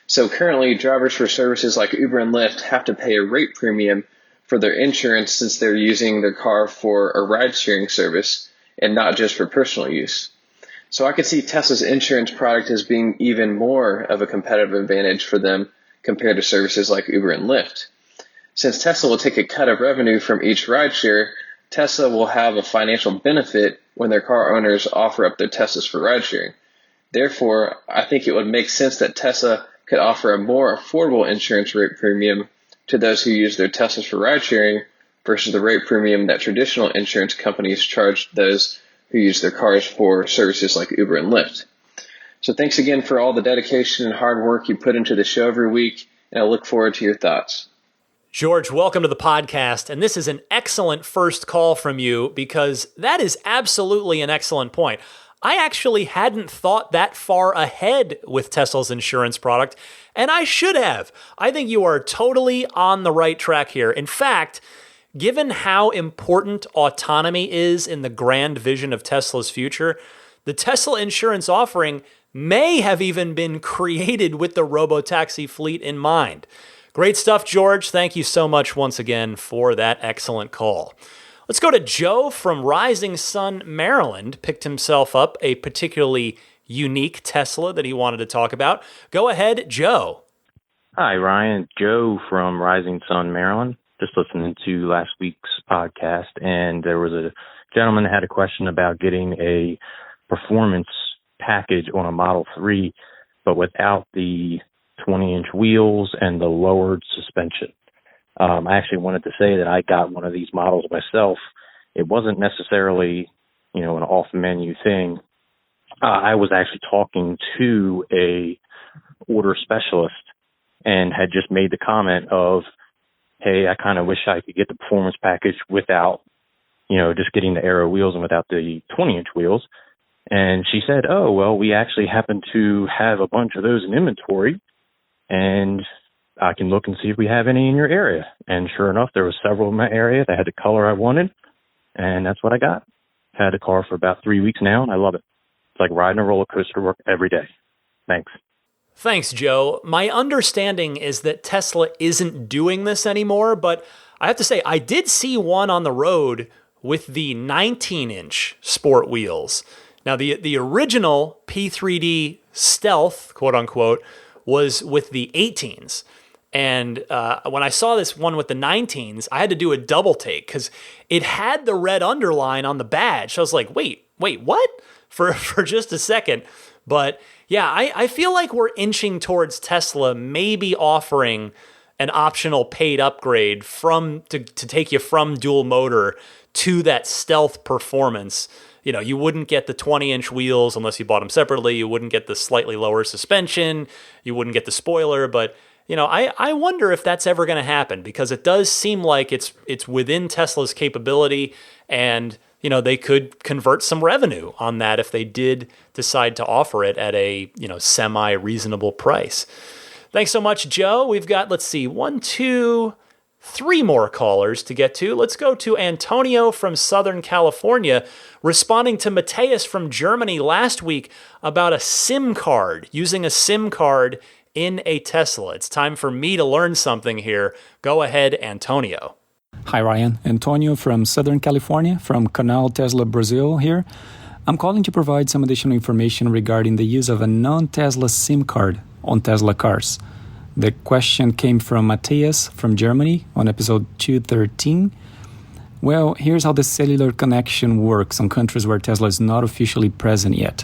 So currently, drivers for services like Uber and Lyft have to pay a rate premium for their insurance since they're using their car for a ride-sharing service and not just for personal use. So I could see Tesla's insurance product as being even more of a competitive advantage for them compared to services like Uber and Lyft. Since Tesla will take a cut of revenue from each rideshare, Tesla will have a financial benefit when their car owners offer up their Teslas for ride-sharing. Therefore, I think it would make sense that Tesla could offer a more affordable insurance rate premium to those who use their Teslas for ride-sharing versus the rate premium that traditional insurance companies charge those who use their cars for services like Uber and Lyft. So thanks again for all the dedication and hard work you put into the show every week, and I look forward to your thoughts. George, welcome to the podcast. And this is an excellent first call from you because that is absolutely an excellent point. I actually hadn't thought that far ahead with Tesla's insurance product, and I should have. I think you are totally on the right track here. In fact, given how important autonomy is in the grand vision of Tesla's future, the Tesla insurance offering may have even been created with the robotaxi fleet in mind. Great stuff, George. Thank you so much once again for that excellent call. Let's go to Joe from Rising Sun, Maryland. Picked himself up a particularly unique Tesla that he wanted to talk about. Go ahead, Joe. Hi, Ryan. Joe from Rising Sun, Maryland. Just listening to last week's podcast, and there was a gentleman that had a question about getting a performance package on a Model 3, but without the 20-inch wheels and the lowered suspension. I actually wanted to say that I got one of these models myself. It wasn't necessarily, an off-menu thing. I was actually talking to a order specialist and had just made the comment of, hey, I kind of wish I could get the performance package without, just getting the Aero wheels and without the 20-inch wheels. And she said, oh, well, we actually happen to have a bunch of those in inventory, and I can look and see if we have any in your area. And sure enough, there was several in my area that had the color I wanted, and that's what I got. Had the car for about 3 weeks now, and I love it. It's like riding a roller coaster to work every day. Thanks. Thanks, Joe. My understanding is that Tesla isn't doing this anymore, but I have to say, I did see one on the road with the 19-inch sport wheels. Now, the original P3D Stealth, quote unquote, was with the 18s. And when I saw this one with the 19s, I had to do a double take because it had the red underline on the badge. So I was like, wait, what? For just a second. But yeah, I feel like we're inching towards Tesla maybe offering an optional paid upgrade to take you from dual motor to that stealth performance. You wouldn't get the 20-inch wheels unless you bought them separately. You wouldn't get the slightly lower suspension. You wouldn't get the spoiler. But, I wonder if that's ever going to happen because it does seem like it's within Tesla's capability and, they could convert some revenue on that if they did decide to offer it at a, semi-reasonable price. Thanks so much, Joe. We've got, 3 more callers to get to. Let's go to Antonio from Southern California, responding to Mateus from Germany last week about a SIM card, using a SIM card in a Tesla. It's time for me to learn something here. Go ahead, Antonio. Hi, Ryan. Antonio from Southern California, from Canal Tesla Brazil here. I'm calling to provide some additional information regarding the use of a non-Tesla SIM card on Tesla cars. The question came from Matthias from Germany on episode 213. Well, here's how the cellular connection works on countries where Tesla is not officially present yet.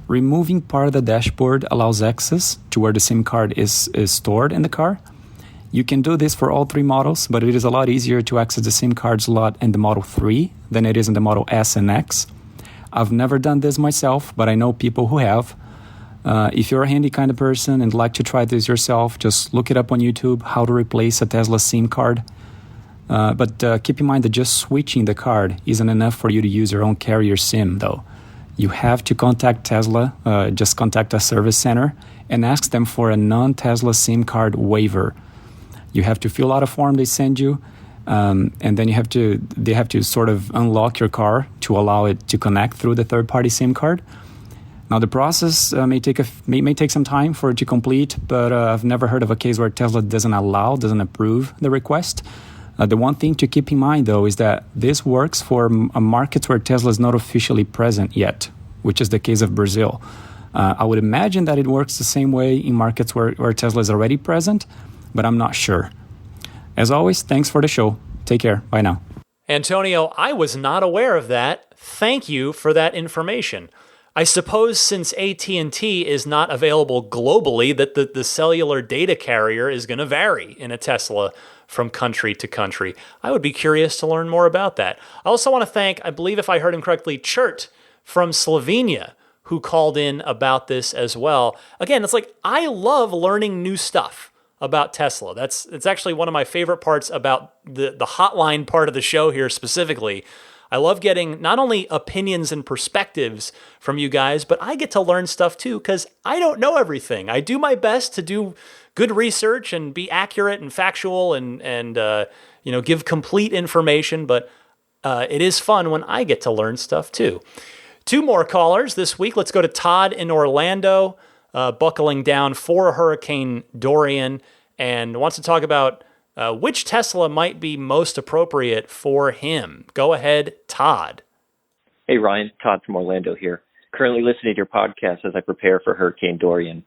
Removing part of the dashboard allows access to where the SIM card is stored in the car. You can do this for all 3 models, but it is a lot easier to access the SIM card slot in the Model 3 than it is in the Model S and X. I've never done this myself, but I know people who have. If you're a handy kind of person and like to try this yourself, just look it up on YouTube, how to replace a Tesla SIM card. But keep in mind that just switching the card isn't enough for you to use your own carrier SIM, though. You have to contact Tesla, just contact a service center, and ask them for a non-Tesla SIM card waiver. You have to fill out a form they send you, and then they have to sort of unlock your car to allow it to connect through the third-party SIM card. Now, the process may take some time for it to complete, but I've never heard of a case where Tesla doesn't approve the request. The one thing to keep in mind, though, is that this works for markets where Tesla is not officially present yet, which is the case of Brazil. I would imagine that it works the same way in markets where Tesla is already present, but I'm not sure. As always, thanks for the show. Take care. Bye now. Antonio, I was not aware of that. Thank you for that information. I suppose since AT&T is not available globally, that the cellular data carrier is going to vary in a Tesla from country to country. I would be curious to learn more about that. I also want to thank, I believe if I heard him correctly, Chert from Slovenia, who called in about this as well. Again, it's like, I love learning new stuff about Tesla. It's actually one of my favorite parts about the hotline part of the show here specifically. I love getting not only opinions and perspectives from you guys, but I get to learn stuff too, because I don't know everything. I do my best to do good research and be accurate and factual and give complete information, but it is fun when I get to learn stuff too. 2 more callers this week. Let's go to Todd in Orlando, buckling down for Hurricane Dorian, and wants to talk about which Tesla might be most appropriate for him. Go ahead, Todd. Hey, Ryan. Todd from Orlando here. Currently listening to your podcast as I prepare for Hurricane Dorian.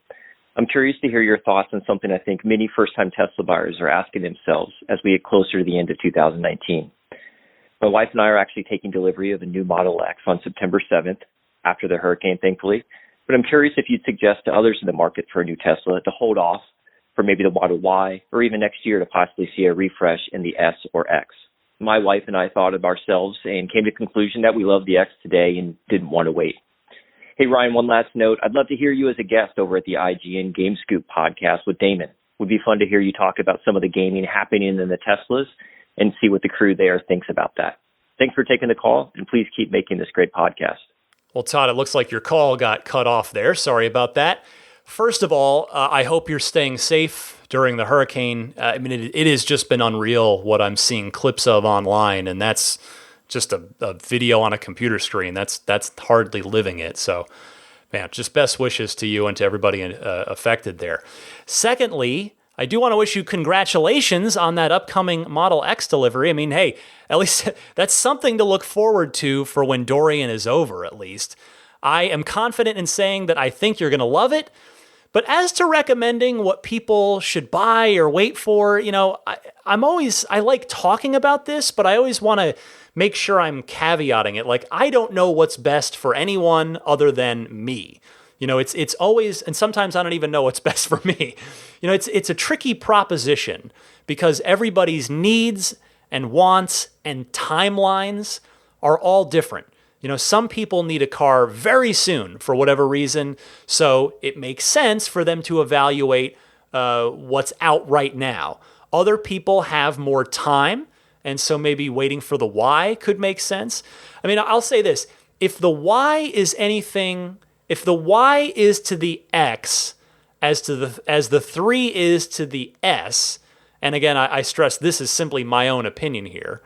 I'm curious to hear your thoughts on something I think many first-time Tesla buyers are asking themselves as we get closer to the end of 2019. My wife and I are actually taking delivery of a new Model X on September 7th, after the hurricane, thankfully. But I'm curious if you'd suggest to others in the market for a new Tesla to hold off for maybe the Model Y, or even next year to possibly see a refresh in the S or X. My wife and I thought of ourselves and came to the conclusion that we love the X today and didn't want to wait. Hey, Ryan, one last note. I'd love to hear you as a guest over at the IGN Game Scoop podcast with Damon. Would be fun to hear you talk about some of the gaming happening in the Teslas and see what the crew there thinks about that. Thanks for taking the call, and please keep making this great podcast. Well, Todd, it looks like your call got cut off there. Sorry about that. First of all, I hope you're staying safe during the hurricane. I mean, it has just been unreal what I'm seeing clips of online, and that's just a video on a computer screen. That's hardly living it. So, man, just best wishes to you and to everybody affected there. Secondly, I do want to wish you congratulations on that upcoming Model X delivery. I mean, hey, at least that's something to look forward to for when Dorian is over, at least. I am confident in saying that I think you're going to love it. But as to recommending what people should buy or wait for, you know, I like talking about this, but I always want to make sure I'm caveating it. Like, I don't know what's best for anyone other than me. You know, it's always, and sometimes I don't even know what's best for me. You know, it's a tricky proposition because everybody's needs and wants and timelines are all different. You know, some people need a car very soon for whatever reason, so it makes sense for them to evaluate what's out right now. Other people have more time, and so maybe waiting for the Y could make sense. I mean, I'll say this. If the Y is to the X as the 3 is to the S, and again, I stress this is simply my own opinion here,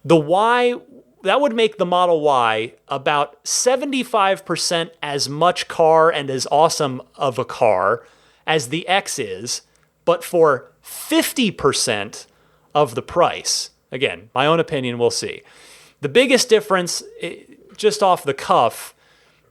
the Y, that would make the Model Y about 75% as much car and as awesome of a car as the X is, but for 50% of the price. Again, my own opinion, we'll see. The biggest difference, just off the cuff,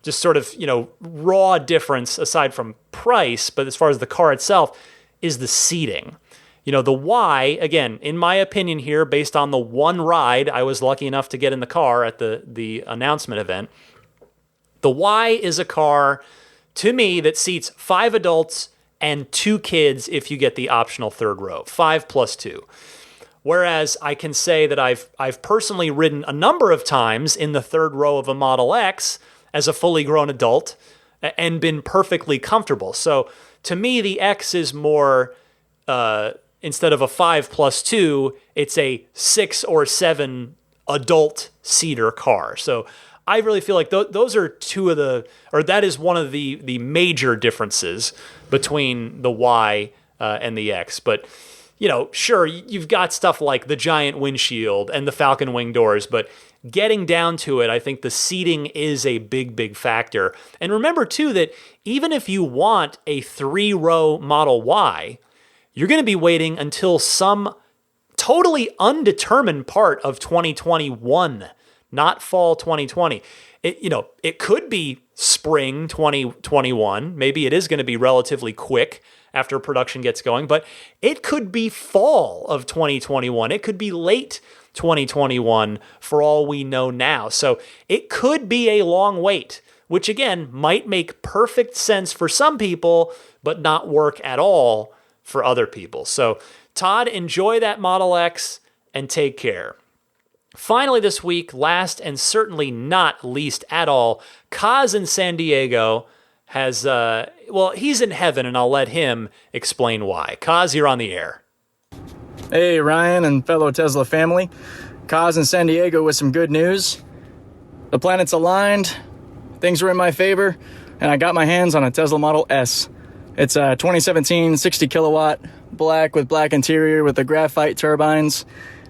just sort of, you know, raw difference aside from price, but as far as the car itself, is the seating. You know, the Y, again, in my opinion here, based on the one ride I was lucky enough to get in the car at the announcement event, the Y is a car, to me, that seats 5 adults and 2 kids if you get the optional third row, 5 plus 2. Whereas I can say that I've personally ridden a number of times in the third row of a Model X as a fully grown adult and been perfectly comfortable. So to me, the X is more... instead of a 5 plus 2, it's a 6 or 7 adult seater car. So I really feel like those are that is one of the major differences between the Y and the X. But, you know, sure, you've got stuff like the giant windshield and the Falcon Wing doors, but getting down to it, I think the seating is a big, big factor. And remember, too, that even if you want a 3-row Model Y, you're going to be waiting until some totally undetermined part of 2021, not fall 2020. It could be spring 2021. Maybe it is going to be relatively quick after production gets going, but it could be fall of 2021. It could be late 2021 for all we know now. So it could be a long wait, which again might make perfect sense for some people, but not work at all for other people. So, Todd, enjoy that Model X and take care. Finally this week, last and certainly not least at all, Kaz in San Diego has, he's in heaven, and I'll let him explain why. Kaz, you're on the air. Hey, Ryan and fellow Tesla family. Kaz in San Diego with some good news. The planets aligned, things were in my favor, and I got my hands on a Tesla Model S. It's a 2017 60 kilowatt, black with black interior with the graphite turbines,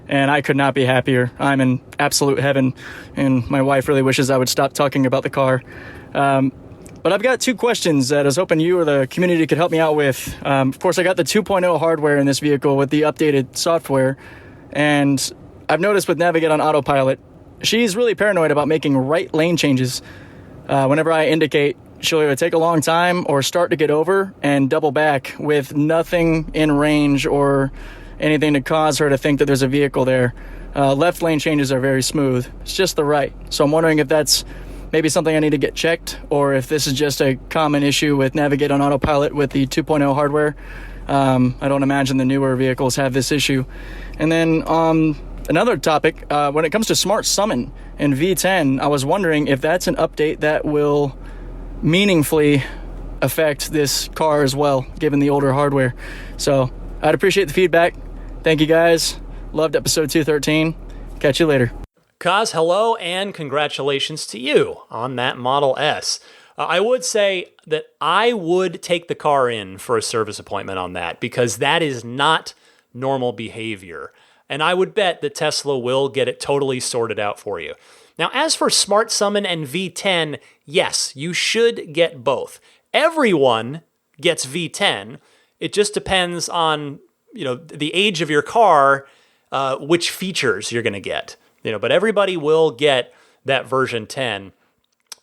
and I could not be happier. I'm in absolute heaven, and my wife really wishes I would stop talking about the car. But I've got 2 questions that I was hoping you or the community could help me out with. Of course, I got the 2.0 hardware in this vehicle with the updated software, and I've noticed with Navigate on autopilot, she's really paranoid about making right lane changes. Whenever I indicate, she'll either take a long time or start to get over and double back with nothing in range or anything to cause her to think that there's a vehicle there. Left lane changes are very smooth. It's just the right. So I'm wondering if that's maybe something I need to get checked, or if this is just a common issue with Navigate on autopilot with the 2.0 hardware. I don't imagine the newer vehicles have this issue. And then another topic, when it comes to Smart Summon and V10, I was wondering if that's an update that will meaningfully affect this car as well, given the older hardware. So I'd appreciate the feedback. Thank you guys. Loved episode 213. Catch you later. Kaz, hello, and congratulations to you on that Model S. I would say that I would take the car in for a service appointment on that, because that is not normal behavior. And I would bet that Tesla will get it totally sorted out for you. Now, as for Smart Summon and V10, yes, you should get both. Everyone gets V10. It just depends on, the age of your car, which features you're going to get. But everybody will get that version 10.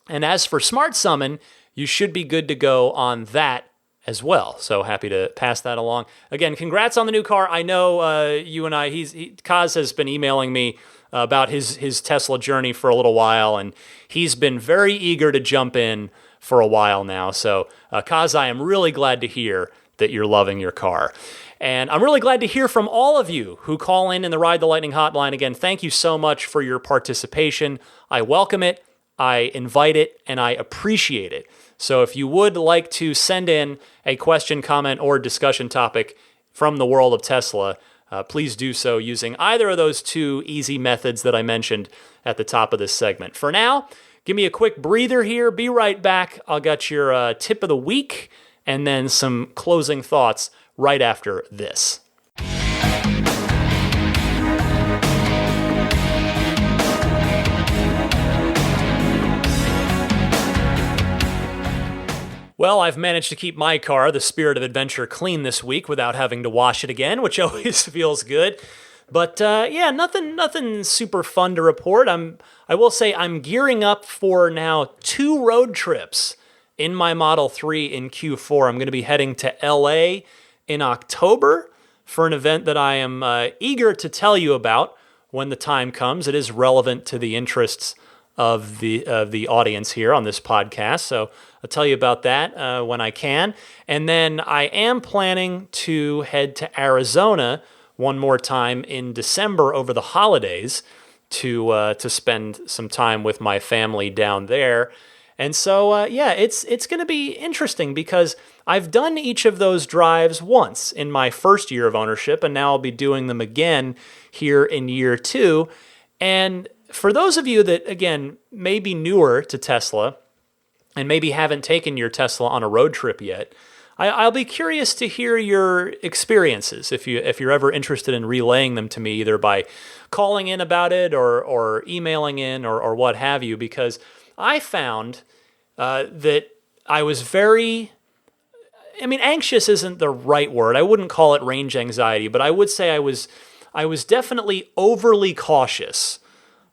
And as for Smart Summon, you should be good to go on that as well. So happy to pass that along. Again, congrats on the new car. I know you and I, Kaz has been emailing me about his Tesla journey for a little while, and he's been very eager to jump in for a while now. So Kaz, I am really glad to hear that you're loving your car. And I'm really glad to hear from all of you who call in the Ride the Lightning hotline. Again, thank you so much for your participation. I welcome it, I invite it, and I appreciate it. So if you would like to send in a question, comment, or discussion topic from the world of Tesla, please do so using either of those two easy methods that I mentioned at the top of this segment. For now, give me a quick breather here. Be right back. I'll get your tip of the week and then some closing thoughts right after this. Well, I've managed to keep my car, the Spirit of Adventure, clean this week without having to wash it again, which always feels good. But nothing super fun to report. I will say I'm gearing up for now 2 road trips in my Model 3 in Q4. I'm going to be heading to LA in October for an event that I am eager to tell you about when the time comes. It is relevant to the interests of the audience here on this podcast, so I'll tell you about that when I can. And then I am planning to head to Arizona one more time in December over the holidays to spend some time with my family down there. And so, it's going to be interesting because I've done each of those drives once in my first year of ownership, and now I'll be doing them again here in year 2. And for those of you that, again, may be newer to Tesla and maybe haven't taken your Tesla on a road trip yet, I'll be curious to hear your experiences if you're ever interested in relaying them to me, either by calling in about it or emailing in or what have you, because I found that I was anxious isn't the right word. I wouldn't call it range anxiety, but I would say I was definitely overly cautious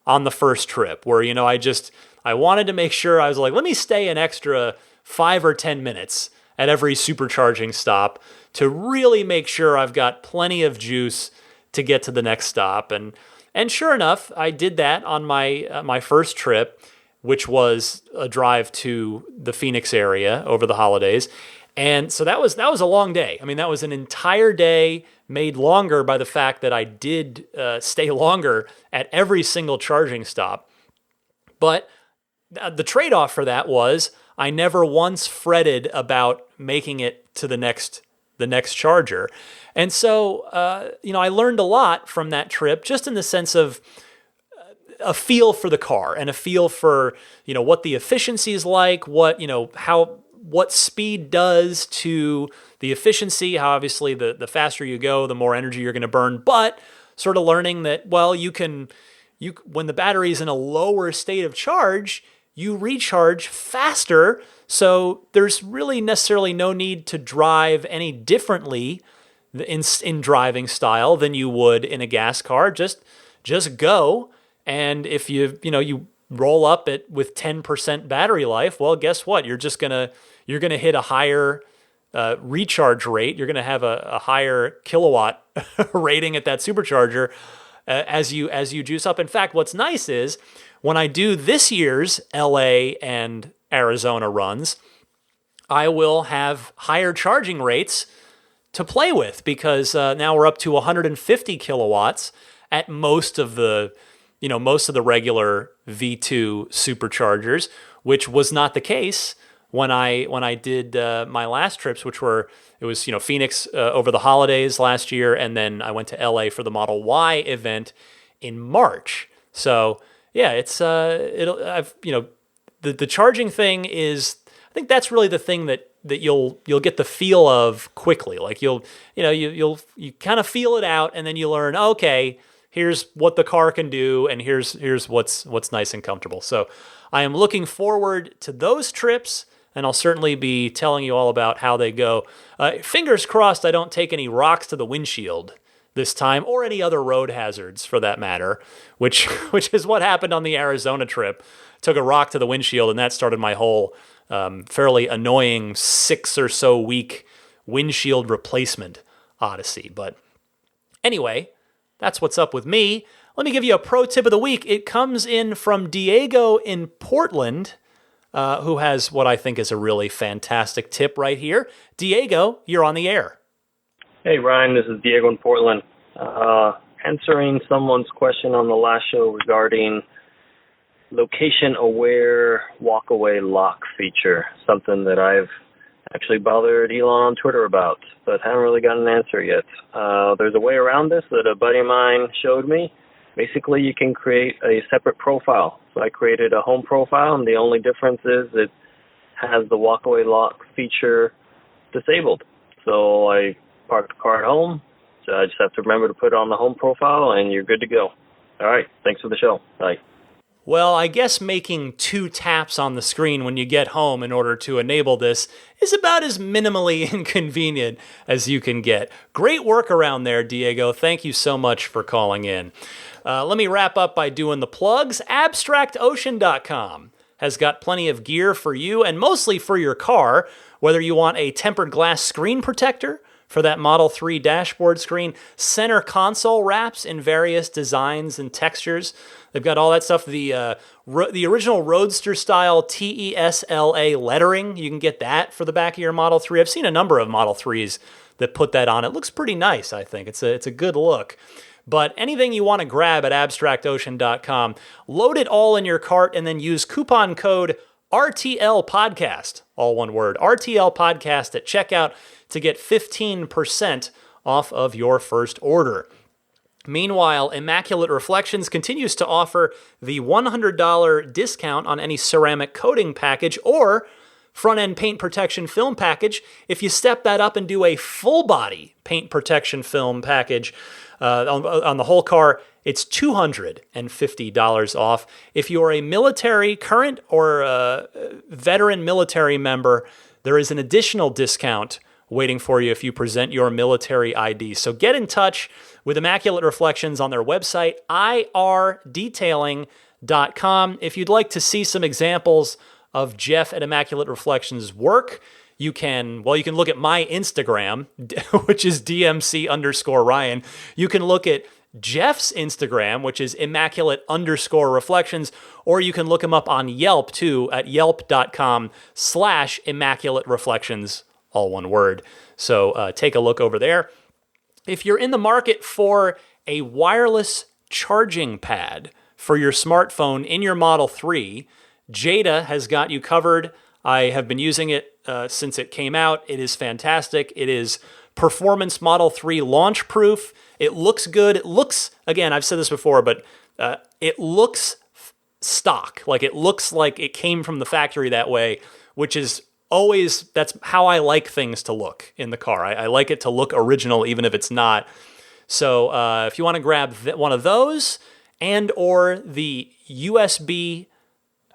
on the first trip, where, I wanted to make sure, I was like, let me stay an extra 5 or 10 minutes at every supercharging stop to really make sure I've got plenty of juice to get to the next stop. And sure enough, I did that on my first trip, which was a drive to the Phoenix area over the holidays. And so that was a long day. That was an entire day made longer by the fact that I did stay longer at every single charging stop. But the trade-off for that was I never once fretted about making it to the next charger. And so, I learned a lot from that trip, just in the sense of a feel for the car and a feel for, what the efficiency is like, what speed does to the efficiency, how obviously the faster you go, the more energy you're going to burn, but sort of learning that, well, when the battery's in a lower state of charge, you recharge faster, so there's really necessarily no need to drive any differently in driving style than you would in a gas car. Just go, and if you roll up it with 10% battery life, well, guess what? You're gonna hit a higher recharge rate. You're gonna have a higher kilowatt rating at that supercharger as you juice up. In fact, what's nice is when I do this year's LA and Arizona runs, I will have higher charging rates to play with because now we're up to 150 kilowatts at most of the regular V2 superchargers, which was not the case when I did my last trips, it was Phoenix over the holidays last year, and then I went to LA for the Model Y event in March. So yeah, it's the charging thing is, I think that's really the thing that you'll get the feel of quickly. Like you kind of feel it out, and then you learn, okay, here's what the car can do, and here's what's nice and comfortable. So I am looking forward to those trips, and I'll certainly be telling you all about how they go. Fingers crossed I don't take any rocks to the windshield this time, or any other road hazards for that matter, which is what happened on the Arizona trip. Took a rock to the windshield, and that started my whole fairly annoying 6 or so week windshield replacement odyssey. But anyway, that's what's up with me. Let me give you a pro tip of the week. It comes in from Diego in Portland, who has what I think is a really fantastic tip right here. Diego, you're on the air. Hey, Ryan, this is Diego in Portland. Answering someone's question on the last show regarding location-aware walk-away lock feature, something that I've actually bothered Elon on Twitter about, but haven't really got an answer yet. There's a way around this that a buddy of mine showed me. Basically, you can create a separate profile. So I created a home profile, and the only difference is it has the walk-away lock feature disabled. So I parked the car at home, so I just have to remember to put it on the home profile, and you're good to go. All right, thanks for the show. Bye. Well, I guess making 2 taps on the screen when you get home in order to enable this is about as minimally inconvenient as you can get. Great workaround there, Diego. Thank you so much for calling in. Let me wrap up by doing the plugs. AbstractOcean.com has got plenty of gear for you and mostly for your car, whether you want a tempered glass screen protector for that Model 3 dashboard screen, center console wraps in various designs and textures. They've got all that stuff. The original Roadster style TESLA lettering, you can get that for the back of your Model 3. I've seen a number of Model 3s that put that on. It looks pretty nice, I think. It's a good look. But anything you want to grab at abstractocean.com, load it all in your cart and then use coupon code RTL Podcast, all one word, RTL Podcast at checkout to get 15% off of your first order. Meanwhile, Immaculate Reflections continues to offer the $100 discount on any ceramic coating package or front-end paint protection film package. If you step that up and do a full-body paint protection film package on the whole car, it's $250 off. If you're a military, current or veteran military member, there is an additional discount waiting for you if you present your military ID. So get in touch with Immaculate Reflections on their website, irdetailing.com. If you'd like to see some examples of Jeff at Immaculate Reflections' work, you can look at my Instagram, which is DMC_Ryan. You can look at Jeff's Instagram, which is Immaculate_Reflections, or you can look him up on Yelp too at yelp.com/Immaculate Reflections, all one word. So take a look over there. If you're in the market for a wireless charging pad for your smartphone in your Model 3, Jada has got you covered. I have been using it since it came out. It is fantastic. It is performance Model 3 launch proof. It looks good. It looks, again, I've said this before, but it looks stock. Like it looks like it came from the factory that way, which is always, that's how I like things to look in the car. I like it to look original, even if it's not. So if you want to grab one of those and or the USB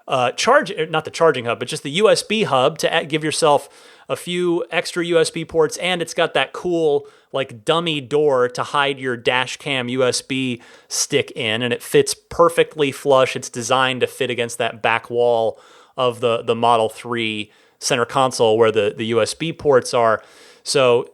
not the charging hub, but just the USB hub to give yourself a few extra USB ports, and it's got that cool like dummy door to hide your dash cam USB stick in, and it fits perfectly flush. It's designed to fit against that back wall of the Model 3 center console where the USB ports are. So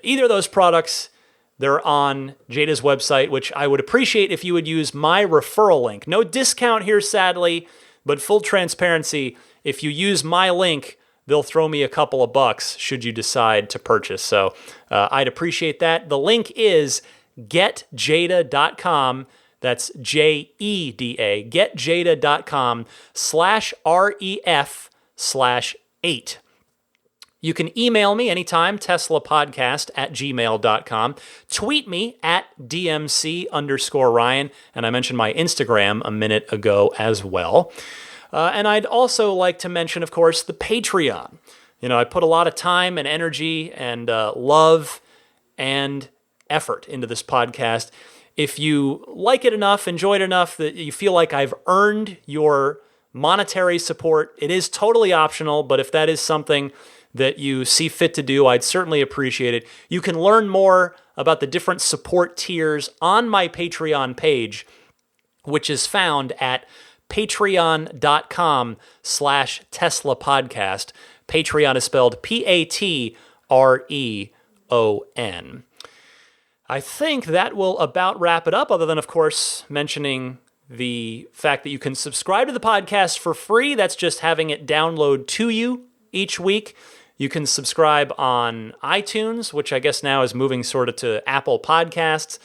either of those products, they're on Jada's website, which I would appreciate if you would use my referral link. No discount here, sadly, but full transparency, if you use my link, they'll throw me a couple of bucks should you decide to purchase. So I'd appreciate that. The link is getjada.com. That's JEDA, getjada.com/REF/8. You can email me anytime, teslapodcast@gmail.com. Tweet me at DMC_Ryan. And I mentioned my Instagram a minute ago as well. And I'd also like to mention, of course, the Patreon. You know, I put a lot of time and energy and love and effort into this podcast. If you like it enough, enjoy it enough that you feel like I've earned your monetary support, it is totally optional, but if that is something that you see fit to do, I'd certainly appreciate it. You can learn more about the different support tiers on my Patreon page, which is found at patreon.com/Tesla podcast. Patreon is spelled Patreon. I think that will about wrap it up, other than, of course, mentioning the fact that you can subscribe to the podcast for free. That's just having it download to you each week. You can subscribe on iTunes, which I guess now is moving sort of to Apple Podcasts,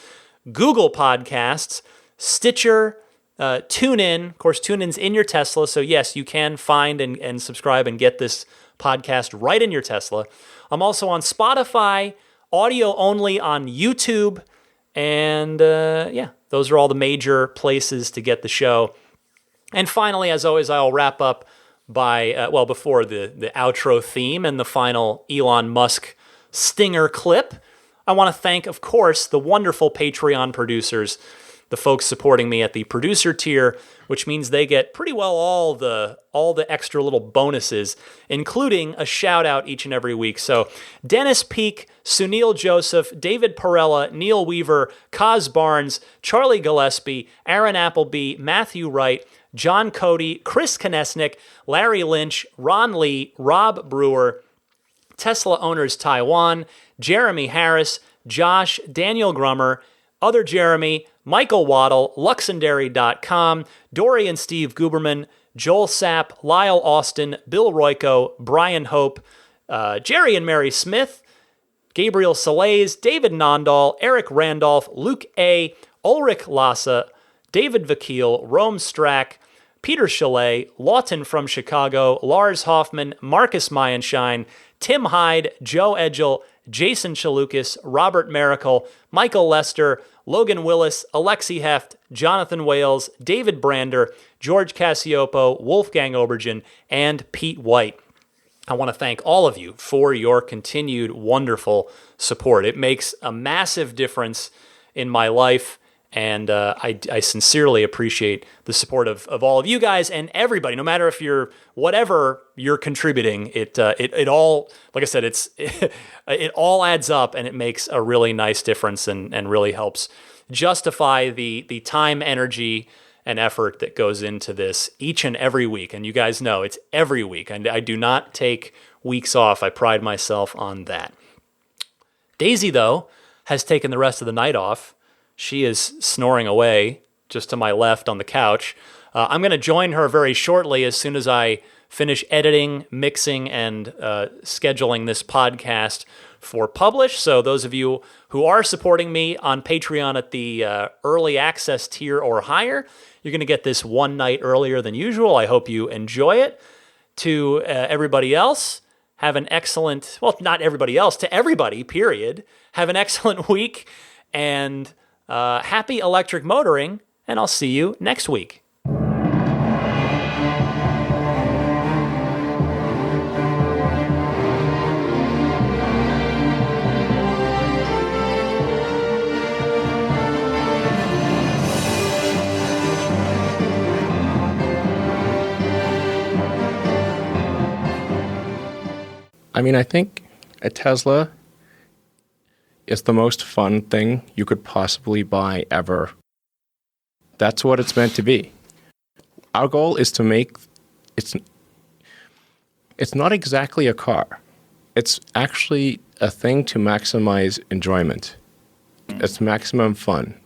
Google Podcasts, Stitcher, TuneIn. Of course, TuneIn's in your Tesla, so yes, you can find and subscribe and get this podcast right in your Tesla. I'm also on Spotify, audio only on YouTube, and those are all the major places to get the show. And finally, as always, I'll wrap up by, before the outro theme and the final Elon Musk stinger clip, I want to thank, of course, the wonderful Patreon producers, the folks supporting me at the producer tier, which means they get pretty well all the extra little bonuses, including a shout out each and every week. So Dennis Peak, Sunil Joseph, David Perella, Neil Weaver, Kaz Barnes, Charlie Gillespie, Aaron Appleby, Matthew Wright, John Cody, Chris Konesnik, Larry Lynch, Ron Lee, Rob Brewer, Tesla Owners Taiwan, Jeremy Harris, Josh, Daniel Grummer, Other Jeremy, Michael Waddle, Luxendary.com, Dory and Steve Guberman, Joel Sapp, Lyle Austin, Bill Royko, Brian Hope, Jerry and Mary Smith, Gabriel Salays, David Nondahl, Eric Randolph, Luke A., Ulrich Lassa, David Vakil, Rome Strack, Peter Chalet, Lawton from Chicago, Lars Hoffman, Marcus Mayenschein, Tim Hyde, Joe Edgel, Jason Chalukas, Robert Miracle, Michael Lester, Logan Willis, Alexi Heft, Jonathan Wales, David Brander, George Cassiopo, Wolfgang Obergen, and Pete White. I want to thank all of you for your continued wonderful support. It makes a massive difference in my life, and I sincerely appreciate the support of all of you guys and everybody, no matter if you're whatever you're contributing. It all, like I said, it all adds up, and it makes a really nice difference and really helps justify the time, energy, and effort that goes into this each and every week. And you guys know it's every week, and I do not take weeks off. I pride myself on that. Daisy, though, has taken the rest of the night off. She is snoring away just to my left on the couch. I'm going to join her very shortly as soon as I finish editing, mixing, and scheduling this podcast for publish. So those of you who are supporting me on Patreon at the early access tier or higher, you're going to get this one night earlier than usual. I hope you enjoy it. To everybody else, have an excellent, well, not everybody else, to everybody, period. Have an excellent week, and happy electric motoring, and I'll see you next week. I mean, I think a Tesla is the most fun thing you could possibly buy ever. That's what it's meant to be. Our goal is to make it's not exactly a car. It's actually a thing to maximize enjoyment. It's maximum fun.